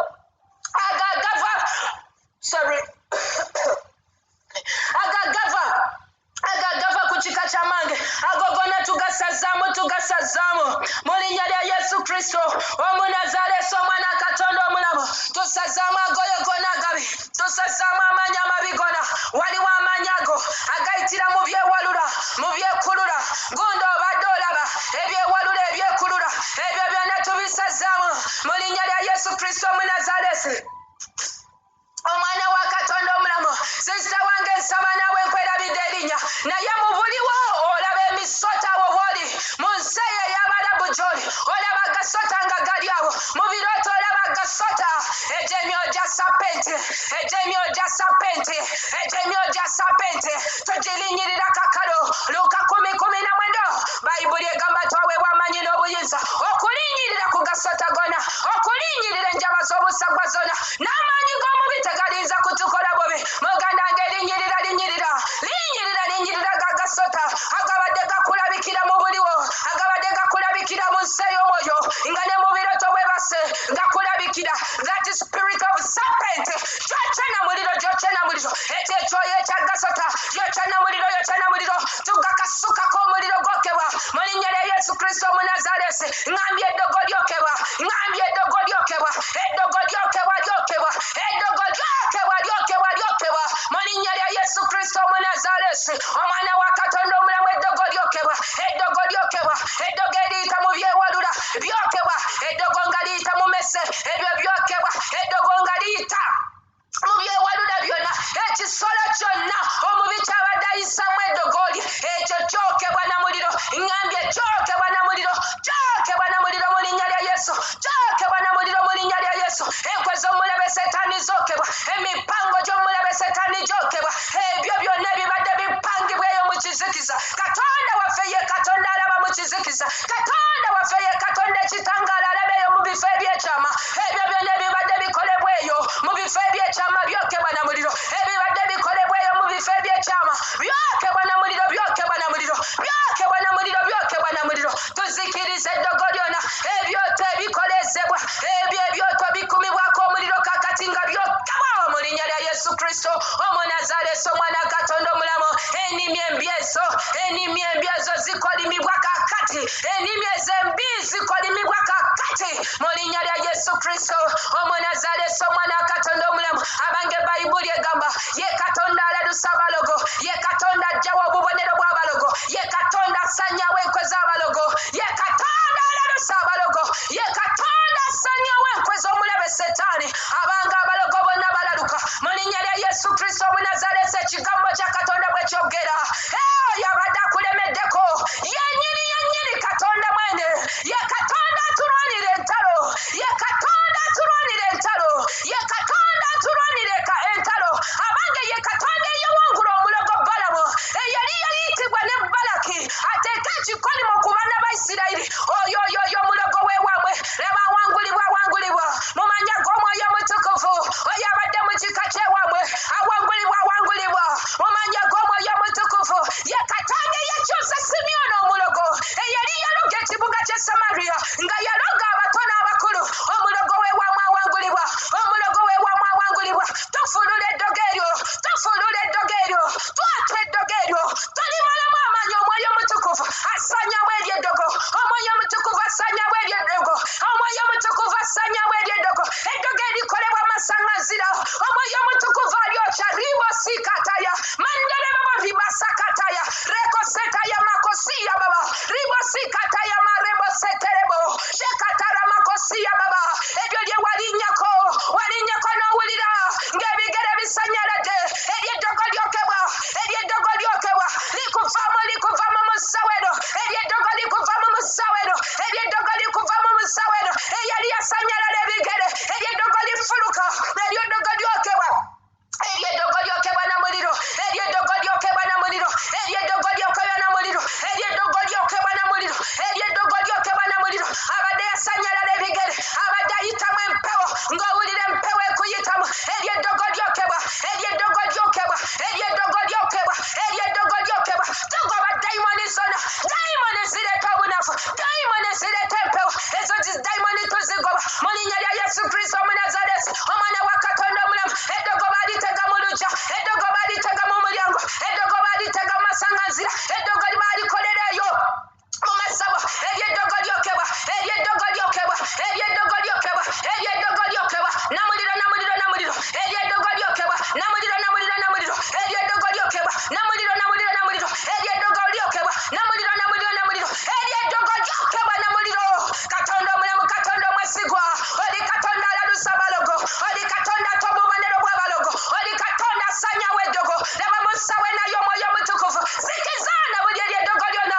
agagava ku kika ky'amange ago gonna tugasazaamu mu linnya lya yesu kristo omunazaalesi omwana wa katonda omulamu tusazaamu agooyo gonna agabi tusazaamu amaanyi amabi gonna waliwo amaanyi ago agayitira mu byewalula mu byekulula gundi obadde olaba ebyewalula ebyekulula ebyo byonna tubisazaamu mu linnya lya yesu kristo omunazaalesi omwana wa katonda omulamu sisita wange nsaba naawe nkwerabidde erinnya naye mu buliwo olaba emisota awo bw'oli mu nsi eyo ey'abalabu gy'oli olaba agasota nga gali awo mu birooto olaba agasota egy'emyoyo gya sapenti tugirinyirira kakale agasota agabadde gakulabikira mu buliwo agabadde gakulabikira mu nsi ey'omwoyo nga ne mu biroto bwe base gakulabikira that spirit of serpent gyokya na muliro ekyo ekyoyo ekyagasota yokya na muliro tugakasukako omuliro gwokebwa mu linnya lya Yesu Kristo Omunazaalesi ngambye eddogo lyokebwa mu linnya lya Yesu Kristo Omunazaalesi omwana wa Katonda omulamu eddogo lyokebwa eddogo eriyita mu byewalula byokebwa eddogo nga liyita mu mese ebyo byokebwa eddogo nga liyita mu byewalula byonna ekisolo kyonna omubi kyabadde ayisamu eddogo lye ekyo kyokebwa na muliro ngambye kyokebwa na muliro mu linnya lya Yesu kyokebwa na muliro mu linnya lya Yesu enkwe z'omulabe Setaani zokebwa emipango gy'omulabe Setaani gyokebwa ebyo byonna ebibadde bipangibweyo mu kizikiza Katonda waffe ye Katonda alaba mu kizikiza Katonda waffe ye Katonda ekitangaala alabeeyo mu bifo ebyekyama ebyo byonna ebibadde bikolebweyo mu bifo ebyekyama byokebwa na muliro ebibadde bikolebweyo mu bifo ebyekyama byokebwa na muliro tuzikiriza eddogo lyonna ebyoto ebikolezebwa ebyoto bikumibwako omuliro kakati nga byokebwa mu linnya lya Yesu Kristo Omunazaalesi omwana Katonda omulamu ennimi embi ezo zikolimibwa kakati ennimi ez'embi zikolimibwa kakati mu linnya lya Yesu Kristo Omunazaalesi omwana Katonda omulamu abange Bayibuli egamba ye Katonda alalusa abalogo ye Katonda ajjawo obubonero bw'abalogo ye Katonda asanyawo enkwe z'abalogo ye Katonda alalusa abalogo ye Katonda asanyawo enkwe z'omulabe Setaani abanga abalogo bonna balaluka mu linnya lya Yesu Kristo Omunazaalesi ekigambo kya Katonda bwe kyogera yabadde akulemeddeko yennyini Katonda mwene ye Katonda atulwanira entalo ye Katonda atulwanira entalo abange ye Katonda eyawangula omulogo Balamu eyali yayitibwa ne Balaki ateeka ekikolimo ku baana ba Isirayiri oyo omulogo weewamwe laba awangulibwa mu manya g'Omwoyo Omutukuvu oyo abadde mu kika kyewamwe awangulibwa mu manya g'Omwoyo Omutukuvu ye Katonda eyakyusa Simyoni omulogo eyali yaloga ekibuga ky'e Samariya nga yaloga abato n'abakulu omulogo weewamwe awangulibwa tufulula eddogo eryo twatwa eddogo eryo tolimalamu amaanyi Omwoyo Omutukuvu asanyawo eryo eddogo Omwoyo Omutukuvu asanyawo eryo eddogo eddogo erikolebwa amasaŋŋanzira Omwoyo Omutukuvu alyokya ribosikataya mandelebaba ribasakataya rekosetaya makosiya baba ribosikataya mareboseterebo shekatara makosiya baba ebyo lye walinnyako n'owulira ng'ebigere bisanyaladde eryeddogo lyokebwa likuvamu mu ssawero eryeddogo likuvamu mu ssawero eyali yasanyalala ebigere eryeddogo lifuluka eryeddogo lyokebwa na muliro abadde yasanyalala ebigere abadde ayitamu empewo ng'owulira empewo ekuyitamu eryeddogo lyokebwa tugoba dayimoni zonna dayimoni zireeta obunafu dayimoni zireeta empewo ezo dayimoni tuzigoba mu linnya lya Yesu Kristo Omunazaalesi omwana wa Katonda omulamu eddogo baalitega mu luggya eddogo baalitega mu mulyango eddogo baalitega mu masaŋŋanzira eddogo baalikolereeyo mu masabo eryeddogo lyokebwa na muliro eryeddogo lyokebwa na muliro eryeddogo lyokebwa na muliro eryeddogo lyokebwa na muliro Katonda omulamu Katonda omwesigwa oli Katonda alalusa abalogo oli Katonda ate obubonero bw'abalogo oli Katonda asanyawo eddogo laba mu ssawa enayo Omwoyo Omutukuvu zikizaana buli eryeddogo lyonna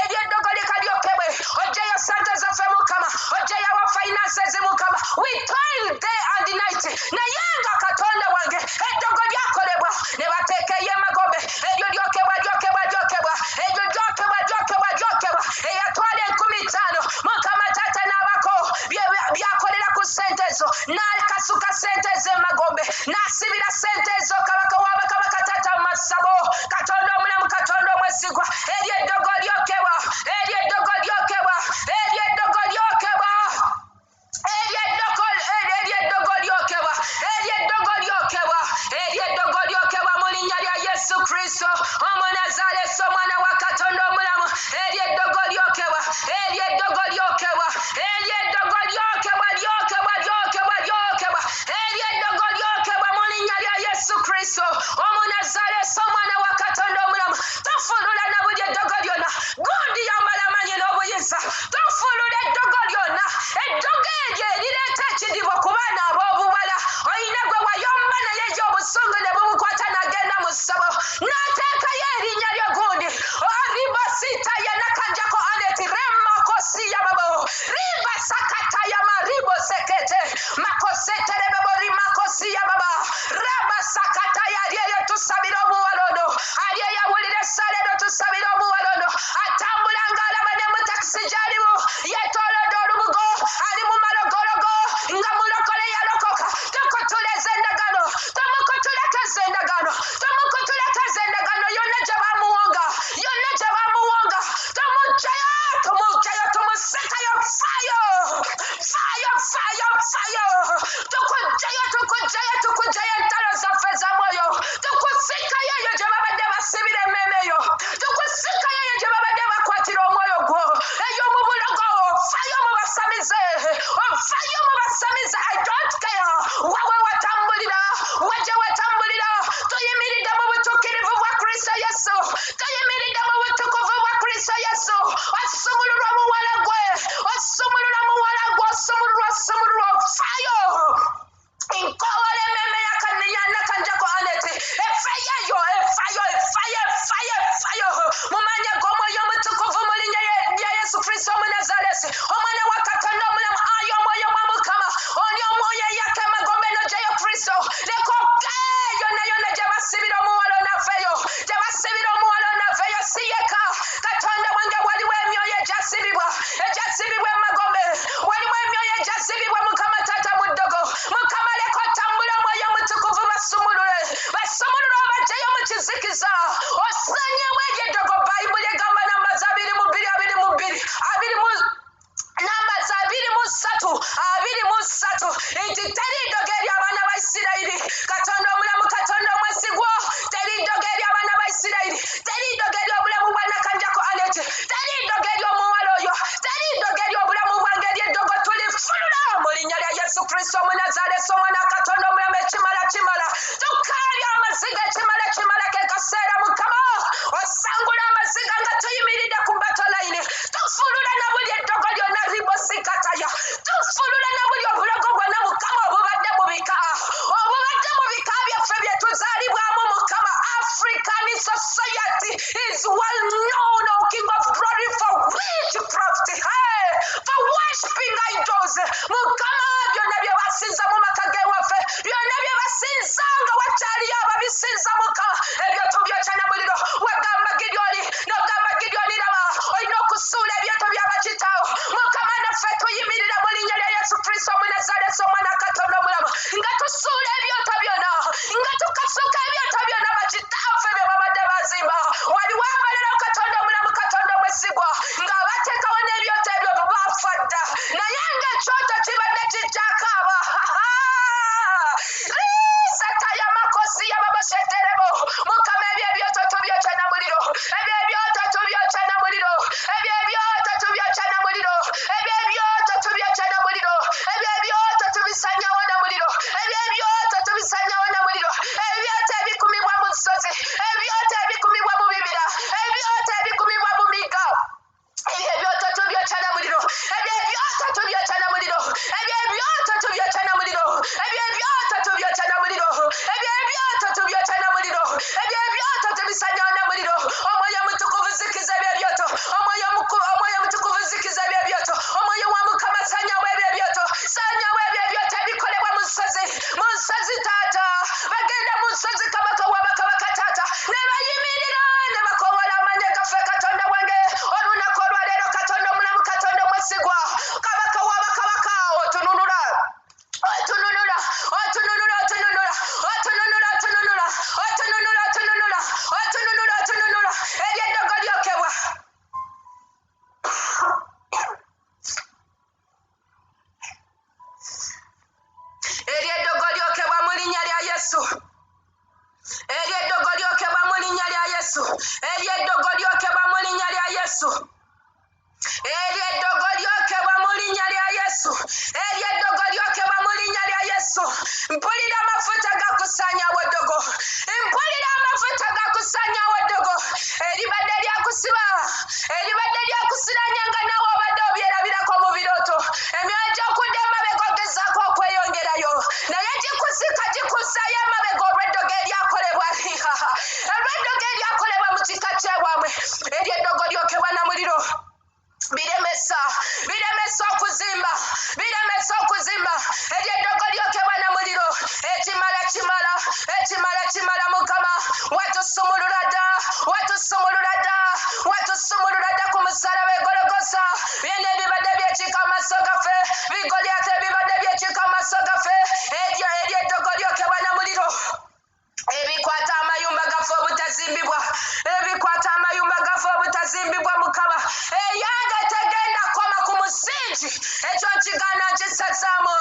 ebyeddogo likalyokebwe ojjayo sente zaffe mukama ojjayo awa finances mukama we toil day and night naye nga katonda wange eddogo lyakolebwa ne bateekeyo emagombe eryo lyokebwa eyatwala 15 mukama taata n'abako byakolera ku sente ezo n'akasuka sente ezo emagombe n'asibira sente ezo kabaka w'abakabaka taata mu masabo katonda omulamu katonda omwesigwa eryeddogo lyokebwa mu linnya lya Yesu Kristo Omunazaalesi omwana wa katonda omulamu eryeddogo lyokebwa mu linnya lya Yesu Kristo Omunazaalesi omwana wa katonda omulamu tofulula na buli eddogo lyonna gundi yambala amanyi n'obuyinza tofulula eddogo lyonna eddogo eryo erireeta ekidibo ku baana ab'obuwala oyina gwe wayomba naye gy'obusungu ne bumukwata n'agenda mu ssabo n'ateekayo erinnya lyo gundi ribasita yanakanjako aneti remakosiyababo ribasakatayama ribosekete makoseterebebo rimakosiyababa rabasakataya alyeyo tusabira obuwalondo alyeyawulira essalero tusabira obuwalondo atambula ng'alaba ne mu takisi gy'alimu yeetoolodde olubugo ali mu malogologo nga mulokole yalokoka tomukutulekeza endagaano yonna gye bamuwonga tomugjayo tumusekayo fayo tukugjayo entalo zaffe za mwoyo tukusikayo eyo gye babadde basibira emmeeme eyo tukusikayo eyo gye babadde bakwatira omwoyo gwo eyo mu bulogo fayo mu basamize I don't care wawe watambulira wajje watambulira tuyimiridde mu butuukirivu bwa Kristo Yesu osumululwa muwala gwe osumululwa fayo nkowole emmeeme yakanjaako aneti efayo mu maanyi g'omwoyo omutukuvu mu linnya lya Yesu Kristo Omunazaalesi omwana wa katonda omulamu ayi omwoyo mwa mukama oli omwoyo eyaka emagombe n'ogyayo Kristo leka ogeeyo yonna gye basibira omuwala onafeeyo si yeka katonda wange waliwo emyoyo egyasibibwa emagombe waliwo emyoyo egyasibibwa mukama taata mu ddogo mukama leka otambula omwoyo omutukuvu basumulule obagyeyo mu kizikiza osanyewo eryeddogo bayibuli egamba nambaza 23 nti teri ddogo eri abaana ba Isirayiri katonda omulamu katonda omwesigwa teri ddogo eri abaana ba Isirayiri teri ddogo eri obulamu bwa nakanjako aneti teri ddogo eri omuwala oyo teri ddogo eri obulamu bwange eryeddogo tulifulula mu linnya lya Yesu Kristo Omunazaalesi omwana katonda omulamu ekimala tukaabya amaziga ekimala ke kaseera mukama osangula amaziga nga tuyimiridde ku batolayini tufulula na buli eddogo lyonna ribosikataya tufulula na buli obulogo bwonna mukama obubadde mu bika byaffe bye tuzaalibwamu mukama African society is well known, O King of glory, for witchcraft, for worshipping idols. Mukama byonna bye basinza mu maka g'ewaffe byonna bye basinza nga wakyaliyo ababisinza mukama ebyo tubyokya na muliro wagamba Gidyoni raba olina okusuula ebyoto by'abakitaawo mukama naffe tuyimirira mu linnya lya Yesu Kristo Omunazaalesi omwana katonda omulamu nga tusuula ebyoto byonna nga tukasuka ebyoto byonna bakitaffe bye babadde bazimba waliwo abalala katonda omulamu katonda omwesigwa ng'abateekawo n'ebyoto ebyo baafa dda naye ng'ekyoto kibadde kijjakaaba sataya makosi yababasheterebo mukama ebyo ebyoto tubyokya na muliro ebyo ebyoto tubyokya na muliro ebyo ebyoto tubyokya na muliro ebyo ebyoto tubyokya na muliro ebyo ebyoto tubisanyawo na muliro ebyo ebyoto tubisanyawo na muliro ebyoto ebikumibwa mu nsozi ebyoto ebikumibwa mu bibira ebyoto ebikumibwa mu miga ebyo ebyoto tubyokya na muliro ebyo ebyoto tubyokya na muliro ebyo ebyoto tubyokya na muliro ebyo ebyoto tubyokya na muliro ebyo ebyoto tubyokya na muliro ebyo Eryeddogo lyokebwa mu linnya lya Yesu. Eryeddogo lyokebwa mu linnya lya Yesu. Mpulira amafuta gakusaanyaawo eddogo. Mpulira amafuta gakusaanyaawo eddogo. Eribadde lyakusiba. Eribadde lyakusiranya nga naawe obadde obyerabirako mu birooto. Emyoyo gy'okudde emabega ogezaako okweyongerayo. Naye gikusika gikuzzaayo emabega olw'eddogo eryakolebwa. Olw'eddogo eryakolebwa mu kika ky'ewammwe. Eryeddogo lyokebwa na muliro. Biremesa okuzimba. Biremesa okuzimba. Eryeddogo lyokebwa na muliro. Ekimala Mukama. Watusumulula dda ku musaalaba e Gologota. Byonna ebibadde byekika amaaso gaffe. Bigoliath ebibadde byekika amaaso gaffe. Eryeddogo lyokebwa na muliro. Ebikwata amayumba gaffe obutazimbibwa Mukama. Eyange tegenda koma ku musingi. Ekyo kigaana nkisazaamu.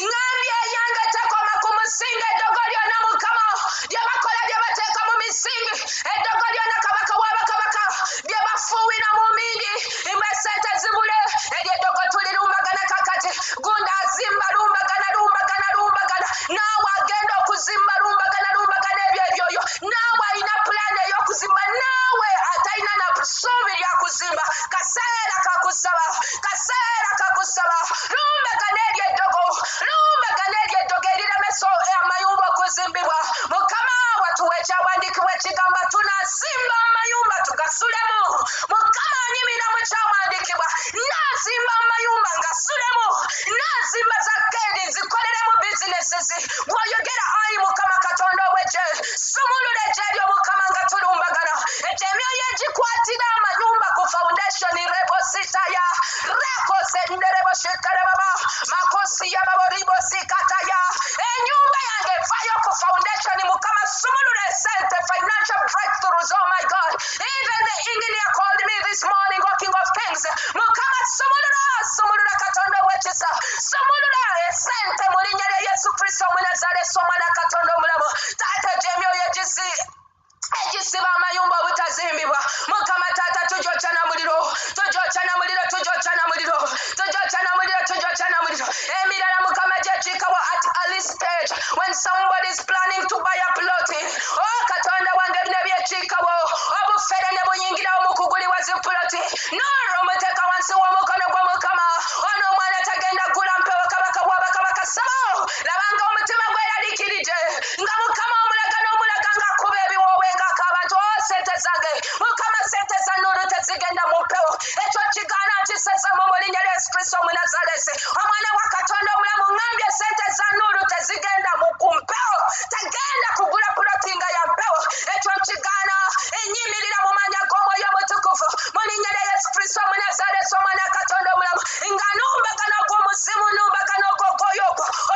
Ngambye eyange tekoma ku musingi. Eddogo lyonna Mukama lye bakola lye bateeka mu misingi. Eddogo lyonna kabaka w'abakabaka lye bafuuwira mu mingi. Mbe sente zibule. Eryeddogo tulilumbagana kakati. Gunda azimba lumbagana. Naawe agenda okuzimba lumbagana ebyoyo. Naawe alina pulaani ey'okuzimba. Naawe atalina na ssuubi lya kuzimba. Kaseera kakusaba. Lumbagana eryeddogo eriremesa amayumba okuzimbibwa. Mukama watuwa ekyawandiikibwa ekigamba tunazimba amayumba tugasulemu. Mukama anyimira mu kyawandiikibwa. Nazimba amayumba ngasulemu. Nazimba za keeri nzikoleremu bizinesi. Bw'oyogera ayi Mukama Katonda ow'eggye. Sumulula eggye lyo Mukama nga tulumbagana. Ekyo emyoyo egikwatira amayumba ku foundation rebositaya. Rekose ndereboshiterababa. Makosi yababoribosikataya. Ennyumba yange evayo ku foundation Mukama sumulula esente financial breakthroughs. Oh my God. Even the engineer called me this morning, O King of Kings. Mukama sumulula Katonda ow'ekisa. Sumulula esente mu linnya lya Yesu Kristo Omunnazaaleesi Omwana Katonda omulamu. Taata gy'emyoyo egisiba amayumba obutazimbibwa. Mukama Taata tugyokya na muliro. Emirala Mukama gy'ekiikawo at early stage when somebody is planning to buy a plot. Oh Katonda wange bino byekiikawo. Obufere ne buyingirawo mu kuguliwa zi ploti. N'olwo muteeka wansi w'omukono gwa Mukama. Ono omwana tagenda gula mpewo kabaka w'abakabaka. Sabo labanga omutima gweraliikirije nga Mukama omulaga ng'akuba ebiwoowe ng'akabantu. Sente zange Mukama, sente za Nuuru tezigenda mu mpewo. Ekyo kigaana nkisazamu mu linnya lya Yesu Kristo Omunnazaaleesi Omwana wa Katonda omulamu. Ngambye sente za Nuuru tezigenda mu mpewo. Tagenda kugula puloti nga ya mpewo. Ekyo kigaana ennyimirira mu maanyi g'Omwoyo Omutukuvu mu linnya lya Yesu Kristo Omunnazaaleesi Omwana wa Katonda omulamu. Nga numbagana ogw'omuzimu, numbagana ogw'ogwoyo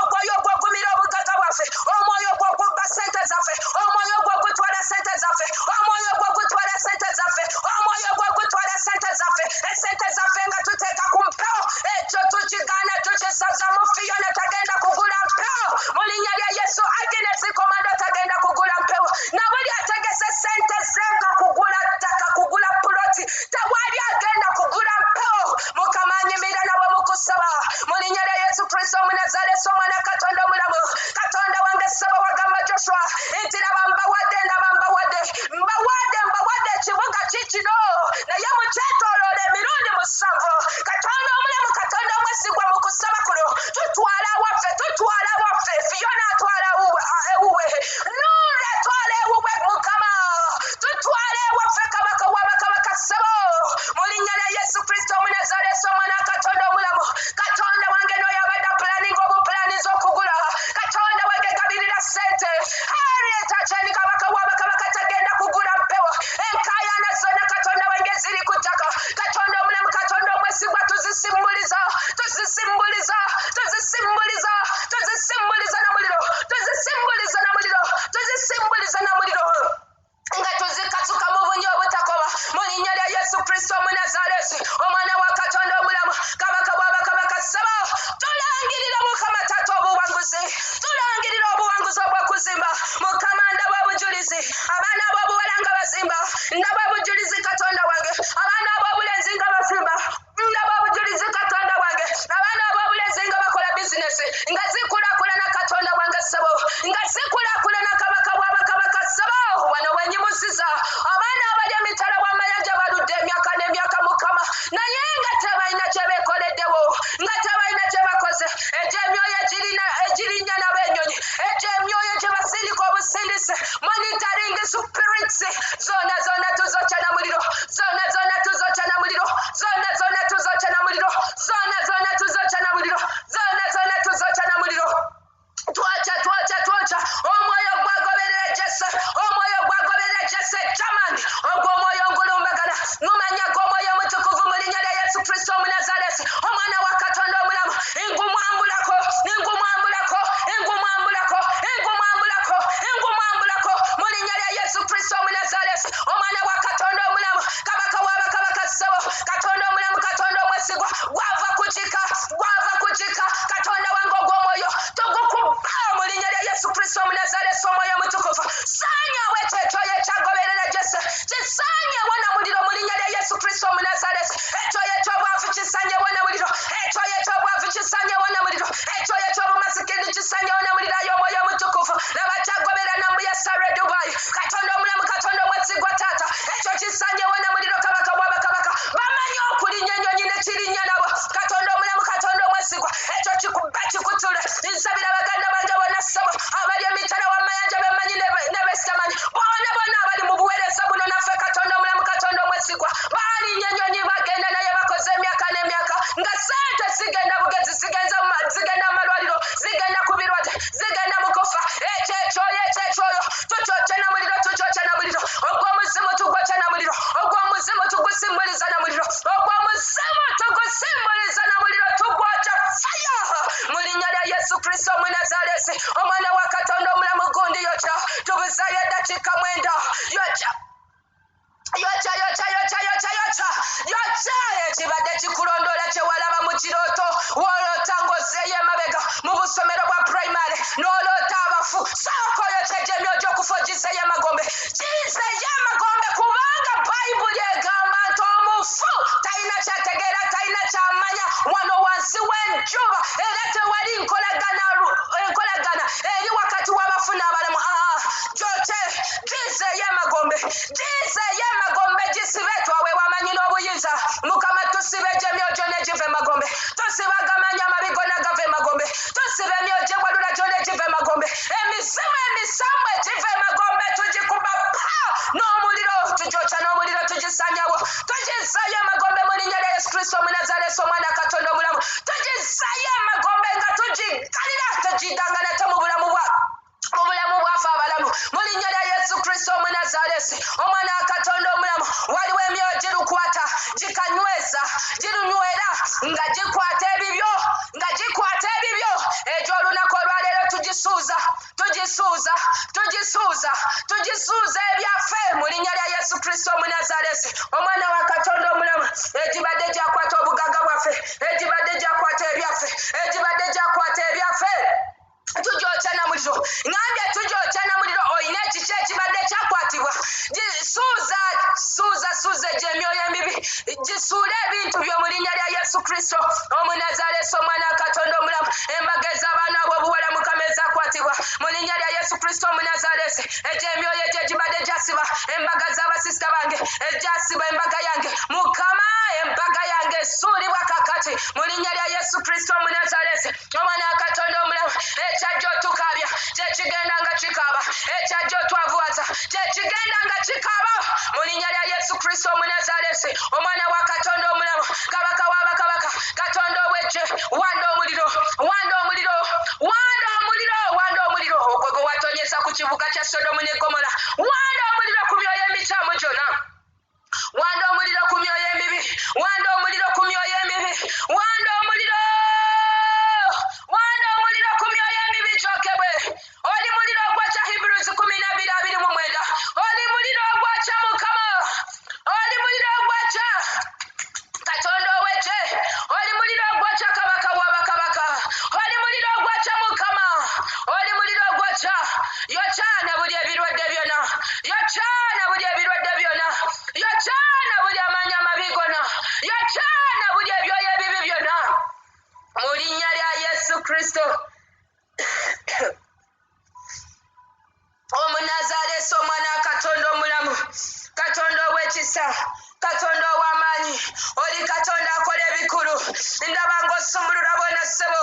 ogwo ogumira obugagga bwaffe. Omwoyo ogwo ogubba sente zaffe. Omwoyo ogwo ogutwala sente zaffe. Omwoyo ogwo ogutwala sente zaffe. Omwoyo ogwo ogutwala sente zaffe. Esente zaffe nga tuteeka ku mpewo. Ekyo tukigaana tukisazamu. Fiyona tagenda kugula mpewo mu linnya lya Yesu. Agnes Komando tagenda kugula mpewo. Na buli ategese sente ze nga kugula ttaka, kugula puloti, tewali agenda kugula mpewo. Mukama anyimira nabo mu kusaba mu linnya lya Yesu Kristo Omunnazaaleesi Omwana Katonda omulamu. Katonda wange saba wagamba Joshua nti laba mbawadde ekibuga kikino naye mukyetooloola emirundi 7. Katonda omulamu, Katonda omwesigwa mu kusaba kuno. Tutwala awaffe. Fiona atwala ewuwe. Nuuru atwala ewuwe Mukama. Tutwala ewaffe kabaka w'abakabaka. Sabo mu linnya lya Yesu Kristo Omunnazaaleesi Omwana Katonda omulamu. Katonda wange n'oyo abadde apulaninga obupulaniza okugula. Katonda wange gabirira sente. Harriet Achani kabaka w'abakabaka tagenda kugula mpewo. Enkaayana zonna Katonda wange ziri ku ttaka. Katonda omulamu, Katonda omwesigwa tuzisimbuliza na muliro. Nga tuzikasuka mu bungi obutakoba mu linnya lya Yesu Kristo Omunnazaaleesi Omwana wa Katonda omulamu. Kabaka w'abakabaka saba tulangirira Mukama Taata obuwanguzi. Tulangirira obuwanguzi obw'okuzimba. Mukama ndaba obujulizi. Abaana ab'obuwala nga bazimba. Ndaba obujulizi Katonda wange. Abaana ab'obulenzi nga bazimba. katonda omulamu katonda omwesigwa gwava kukika katonda wange ogw'omwoyo tugukuba mu linnya lya Yesu Kristo Omunazaalesi omwoyo omutukuvu saanyawo ekyoyo ekyagoberera Jese kisaanyewo na muliro mu linnya lya Yesu Kristo Omunazaalesi ekyoyo eky'obwavu kisaanyewo na muliro ekyoyo eky'obwavu kisaanyewo na muliro ekyoyo eky'obumasikini kisaanyewo na muliro ayo omwoyo omutukuvu n'abakyagoberera nambu ya Sare Dubai katonda omulamu katonda omwesigwa taata ekyo kisaanyewo na muliro kabaka bw'abakabaka bamanyi okulinnya ennyonyi ne kirinnya nabo katonda omulamu katonda omwesigwa ekyo kikuba kikutule nsabira baganda bange bonna ssebo abali emitala w'amayanja bemanyi ne besitamanyi bonna abali mu buweereza buno naffe katonda omulamu katonda omwesigwa baalinnye ennyonyi bagenda naye bakoze emyaka n'emyaka nga sente zigenda bugezi zigenda mu malwaliro zigenda ku birwadde zigenda mu kufa ekyekyoyo tukyokye na muliro tukyokye na muliro ogw'omuzimu tugwokye na muliro ogw'omuzimu tugusimbuliza na muliro ogw'omuzimu tugusimbuliza na muliro tugwokya faya mu linnya lya Yesu Kristo Omunazaalesi omwana wa katonda omulamu gundi yokya tubuzayo eddakiika 9 yokya ekibadde kikulondoola kyewalaba mu kirooto wooloota ng'ozzeeyo emabega mu busomero bwa primary n'oloota abafu sooka oyokyejo emyojo okufa ogizeeyo emagombe gizeeyo emagombe kubanga bayibuli egamba nti omufu talina kyategeera talina kyamanya wano wansi w'enjuba era tewali enkolagana eri wakati w'abafu n'abalamu gizeeyo emagombe gisibe twawe wamanyi n'obuyinza mukama tusibe egyo emyojo negiva emagombe tusiba agamanya amabigo nagava emagombe tusiba emyojo ewalula gyo negiva emagombe emizimu emisambu egiva emagombe tugikuba n'omuliro tugyokya n'omuliro tugisanyawo tugizayo emagombe mu linnya lya Yesu Kristo Omunazaalesi omwana katonda omulamu tugizayo emagombe nga tugigalira tugidanga nate mu bulamu bwaffe abalamu mu linnya lya Yesu Kristo Omunazaalesi omwana wa katonda omulamu waliwo emyoyo girukwata gikanyweza girunywera nga gikwata ebibyo egyo olunaku olwaleero tugisuuza ebyaffe mu linnya lya Yesu Kristo Omunazaalesi omwana wa katonda omulamu egibadde gyakwata obugaga bwaffe egibadde gyakwata ebyaffe tugyokya na muliro ngambye tugyokya na muliro oyina ekiki ekibadde kyakwatibwa suuza egyo emyoyo emibi gisuule ebintu byo mu linnya lya Yesu Kristo Omunazaalesi omwana wa katonda omulamu embaga ez'abaana ab'obuwala mukama ezakwatibwa mu linnya lya Yesu Kristo Omunazaalesi egyo emyoyo egyo egibadde gyasiba embaga z'abasisita bange egyasiba embaga yange mukama embaga yange esuulibwa kakati mu linnya lya Yesu Kristo Omunazaalesi omwana wa katonda omulamu ekyajja otukabya kyekigenda nga kikaaba ekyajja otwavuwaza kyekigenda nga kikaaba mu linnya lya Yesu Kristo Omunazaalesi omwana wa katonda omulamu kabaka w'abakabaka katonda ow'eggye wanda omuliro ogwo gwe watonyesa ku kibuga kya Sodomu ne Gomora wanda omuliro ku myoyo emikyamu gyonna wanda omuliro ku myoyo emibi wanda omuliro ku myoyo emibi wanda omuliro ku myoyo emibi gyokebwe oli muliro ogwakya Hebrews 12:29 oli muliro ogwakya mukama oli muliro ogwakya katonda ow'eggye oli muliro ogwakya kabaka w'abakabaka oli muliro ogwakya mukama oli muliro ogwakya yokyana buli ebirwadde byonna yokyana buli ebirwadde byonna yokyana buli amaanyi amabi gonna yokyana buli ebyoyo ebibi byonna mu linnya lya Yesu Kristo Omunazaalesi omwana wa katonda omulamu katonda ow'ekisa katonda ow'amaanyi oli katonda akola ebikulu ndaba ng'osumulula bonna ssebo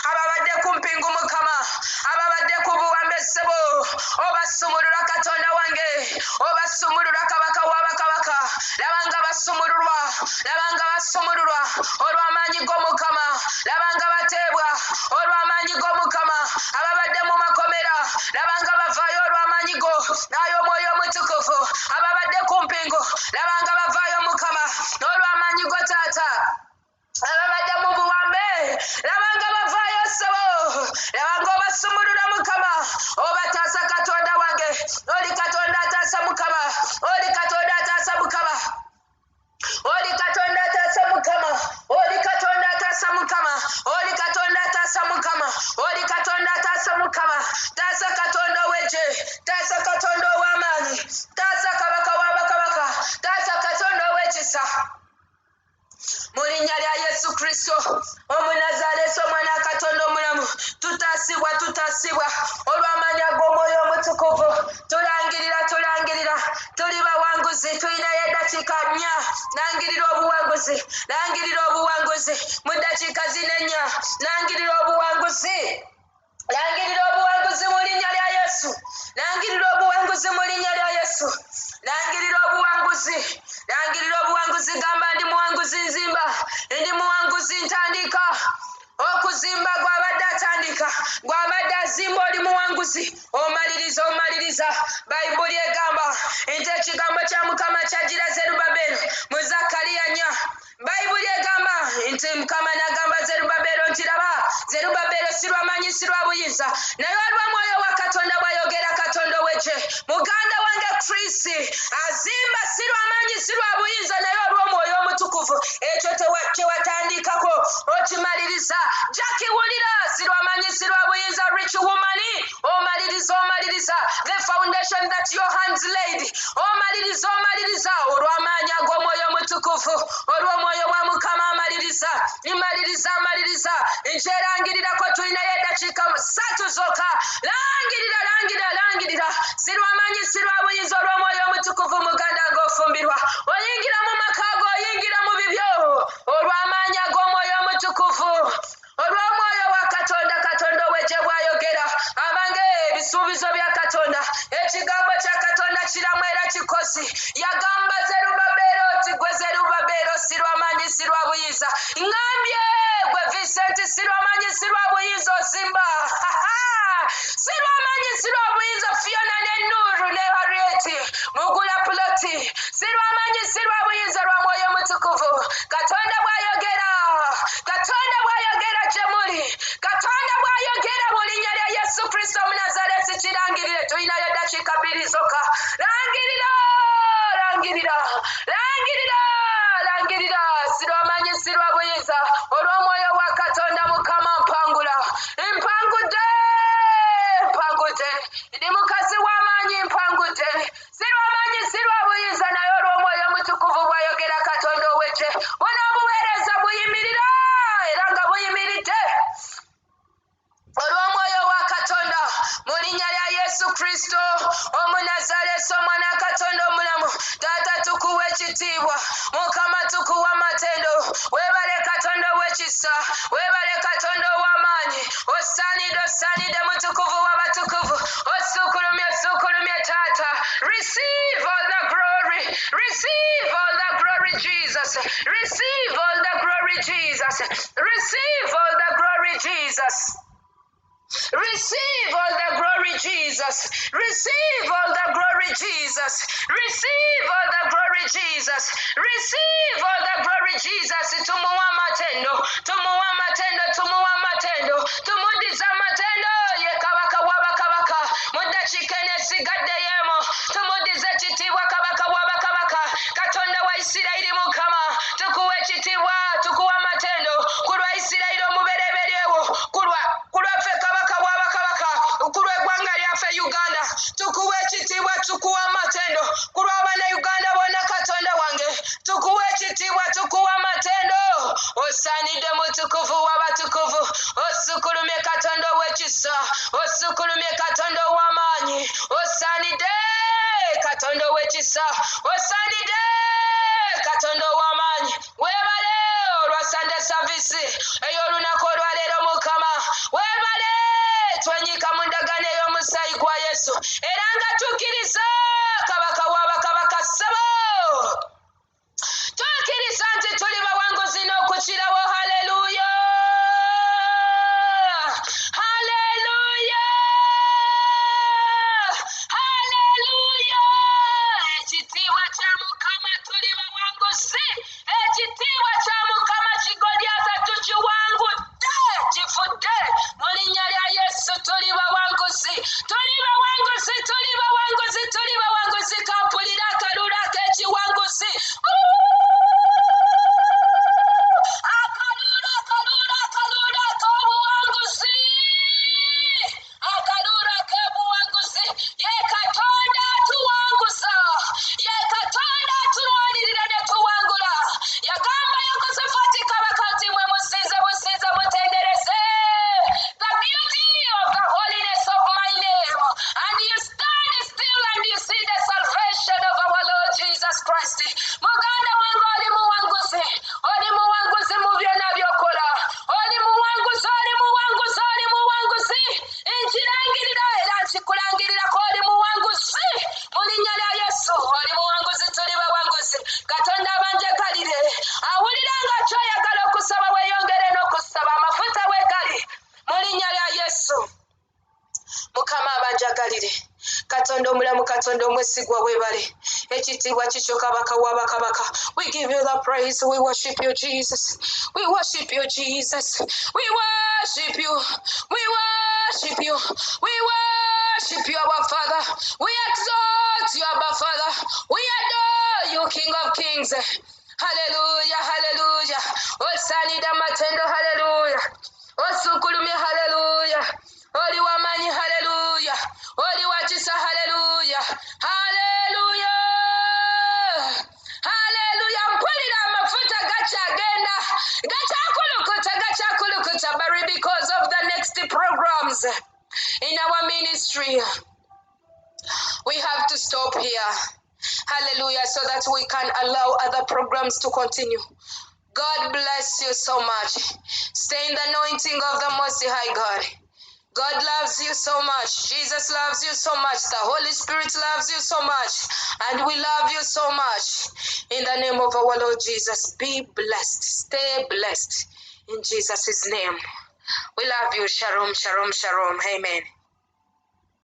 ababadde ku mpingu mukama ababadde ku buwambe ssebo obasumulula katonda wange obasumulula kabaka w'abakabaka labanga basumululwa olw'amaanyi g'omukama labanga bateebwa olw'amaanyi g'omukama ababadde mu makomera labanga bavaayo olw'amaanyi go naye omwoyo omutukuvu ababadde ku mpingu labanga bavaayo mukama olw'amaanyi go taata ababadde mu buwambe labanga bavaayo ssebo labanga obasumulula mukama obataasa katonda wange oli katonda ataasa mukama oli katonda ataasa mukama oli katonda ataasa Kristo Omunazaalesi omwana wa Katonda omulamu tutasibwa olw'amanya g'Omwoyo Omutukuvu tulangirira tuli bawanguzi tulinayo eddakiika 4 langirira obuwanguzi mu ddakiika zino 4 langirira obuwanguzi mu linnya lya Yesu langirira obuwanguzi mu linnya lya Yesu langirira obuwanguzi gamba ndi muwanguzi nzimba ndi muwanguzi ntandika okuzimba gw'abadde atandika gw'abadde azimba oli muwanguzi omaliriza bayibuli egamba nti ekigambo kya Mukama kyajjira Zerubbaberi mu Zakaliya 4 bayibuli egamba nti Mukama n'agamba Zerubbaberi nti laba Zerubbaberi si lwamanyi si lwa buyinza naye olwa Mwoyo wa Katonda bw'ayogera Katonda ow'eggye muganda wange Kristi azimba si lwamanyi si lwa buyinza naye olw'Omwoyo Omutukuvu ekyo kye watandikako okimaliriza Jackie wulira si lwamanyi si lwa buyinza rich woman omaliriza the foundation that your hands laid omaliriza olw'amaanyi ag'Omwoyo Omutukuvu olw'Omwoyo wa Mukama amaliriza nkyerangirirako tulinayo eddakiika 3 zokka langirira si lwamanyi si lwa buyinza olw'Omwoyo Omutukuvu muganda ng'ofumbirwa oyingira mu maka go oyingira mu bibyo olw'amaanyi ag'Omwoyo Omutukuvu olw'Omwoyo wa Katonda ow'eggye bw'ayogera abange ebisuubizo bya Katonda ekigambo kya Katonda kiramu era kikozi yagamba Zerubbaberi oti gwe Zerubbaberi si lwamanyi si lwa buyinza ngambye gwe Vincent si lwamanyi si lwa buyinza ozimba si lwamanyi si lwa buyinza Fiona ne Nuru ne Harriet mugula ploti si lwamanyi si lwa buyinza lwa Mwoyo Mutukuvu Katonda bw'ayogera gye muli Katonda bw'ayogera mu linnya lya Yesu Kristo Omunazaalesi kirangirire tulinayo eddakiika 2 zokka langirira si lwamanyi si lwa buyinza olw'Omwoyo wa Katonda Mukama mpangudde ndi mukazi w'amaanyi mpangudde si lwamanyi si lwa buyinza naye olw'Omwoyo Omutukuvu bw'ayogera Katonda ow'eggye buno obuweereza buyimirira era nga buyimiridde olw'Omwoyo wa Katonda mu linnya lya Yesu Kristo Omunazaalesi omwana wa Katonda omulamu Taata tukuwa ekitiibwa Mukama tukuwa amatendo weebale Katonda ow'ekisa weebale Katonda ow'amaanyi osaanidde mutukuvu w'abatukuvu osukulumye Taata receive all the glory Jesus receive all the glory Jesus receive all the glory Jesus receive all the glory Jesus receive all the glory Jesus receive all the glory Jesus receive all the glory Jesus tumuwa amatendo tumudiza amatendo ye kabaka w'abakabaka mu ddakiika enesigadde yeemo tumudiza ekitiibwa kabaka w'abakabaka Katonda wa Isirayiri Mukama tukuwa ekitiibwa tukuwa amatendo ku lwa Isirayiri omubereberyewo ku lwaffe kabaka w'abakabaka ku lw'eggwanga lyaffe Uganda tukuwa ekitiibwa tukuwa amatendo ku lw'Abannayuganda bonna Katonda wange tukuwa ekitiibwa tukuwa amatendo osaanidde mutukuvu w'abatukuvu osukulumye Katonda ow'ekisa osukulumye Katonda ow'amaanyi osaanidde Katonda ow'ekisa osaanidde Katonda ow'amaanyi weebale olwa Sunday service ey'olunaku olwaleero Mukama weebale twenyiika mu ndagaano ey'omusaayi gwa Yesu era nga tukkiriza kabaka w'abakabaka ssebo tukkiriza nti tuli bawanguzi n'okukirawo haleluya ekitiibwa kya Mukama tuli bawanguzi ekitiibwa kya Mukama Kigolyata tukiwangudde kifudde mu linnya lya Yesu tuli bawanguzi kampulira akalulu ak'ekiwanguzi akalulu abesigwa webale ekitiibwa kikyo kabaka w'abakabaka. We give you the praise. We worship you, Jesus. We worship you, Jesus. We worship you. We worship you. We worship you, our Father. We exalt you, our Father. We adore you, King of Kings. Hallelujah, hallelujah. Osanida matendo, hallelujah. Osukulumi, hallelujah. Oli wamanyi, hallelujah. Oli wachisa, hallelujah. Hallelujah. Hallelujah. Mpulira amafuta gachagenda. Gachakulukuta. But because of the next programs in our ministry, we have to stop here. Hallelujah. So that we can allow other programs to continue. God bless you so much. Stay in the anointing of the Most High God. God loves you so much. Jesus loves you so much. The Holy Spirit loves you so much. And we love you so much. In the name of our Lord Jesus, be blessed. Stay blessed. In Jesus' name. We love you. Shalom, shalom, shalom. Amen.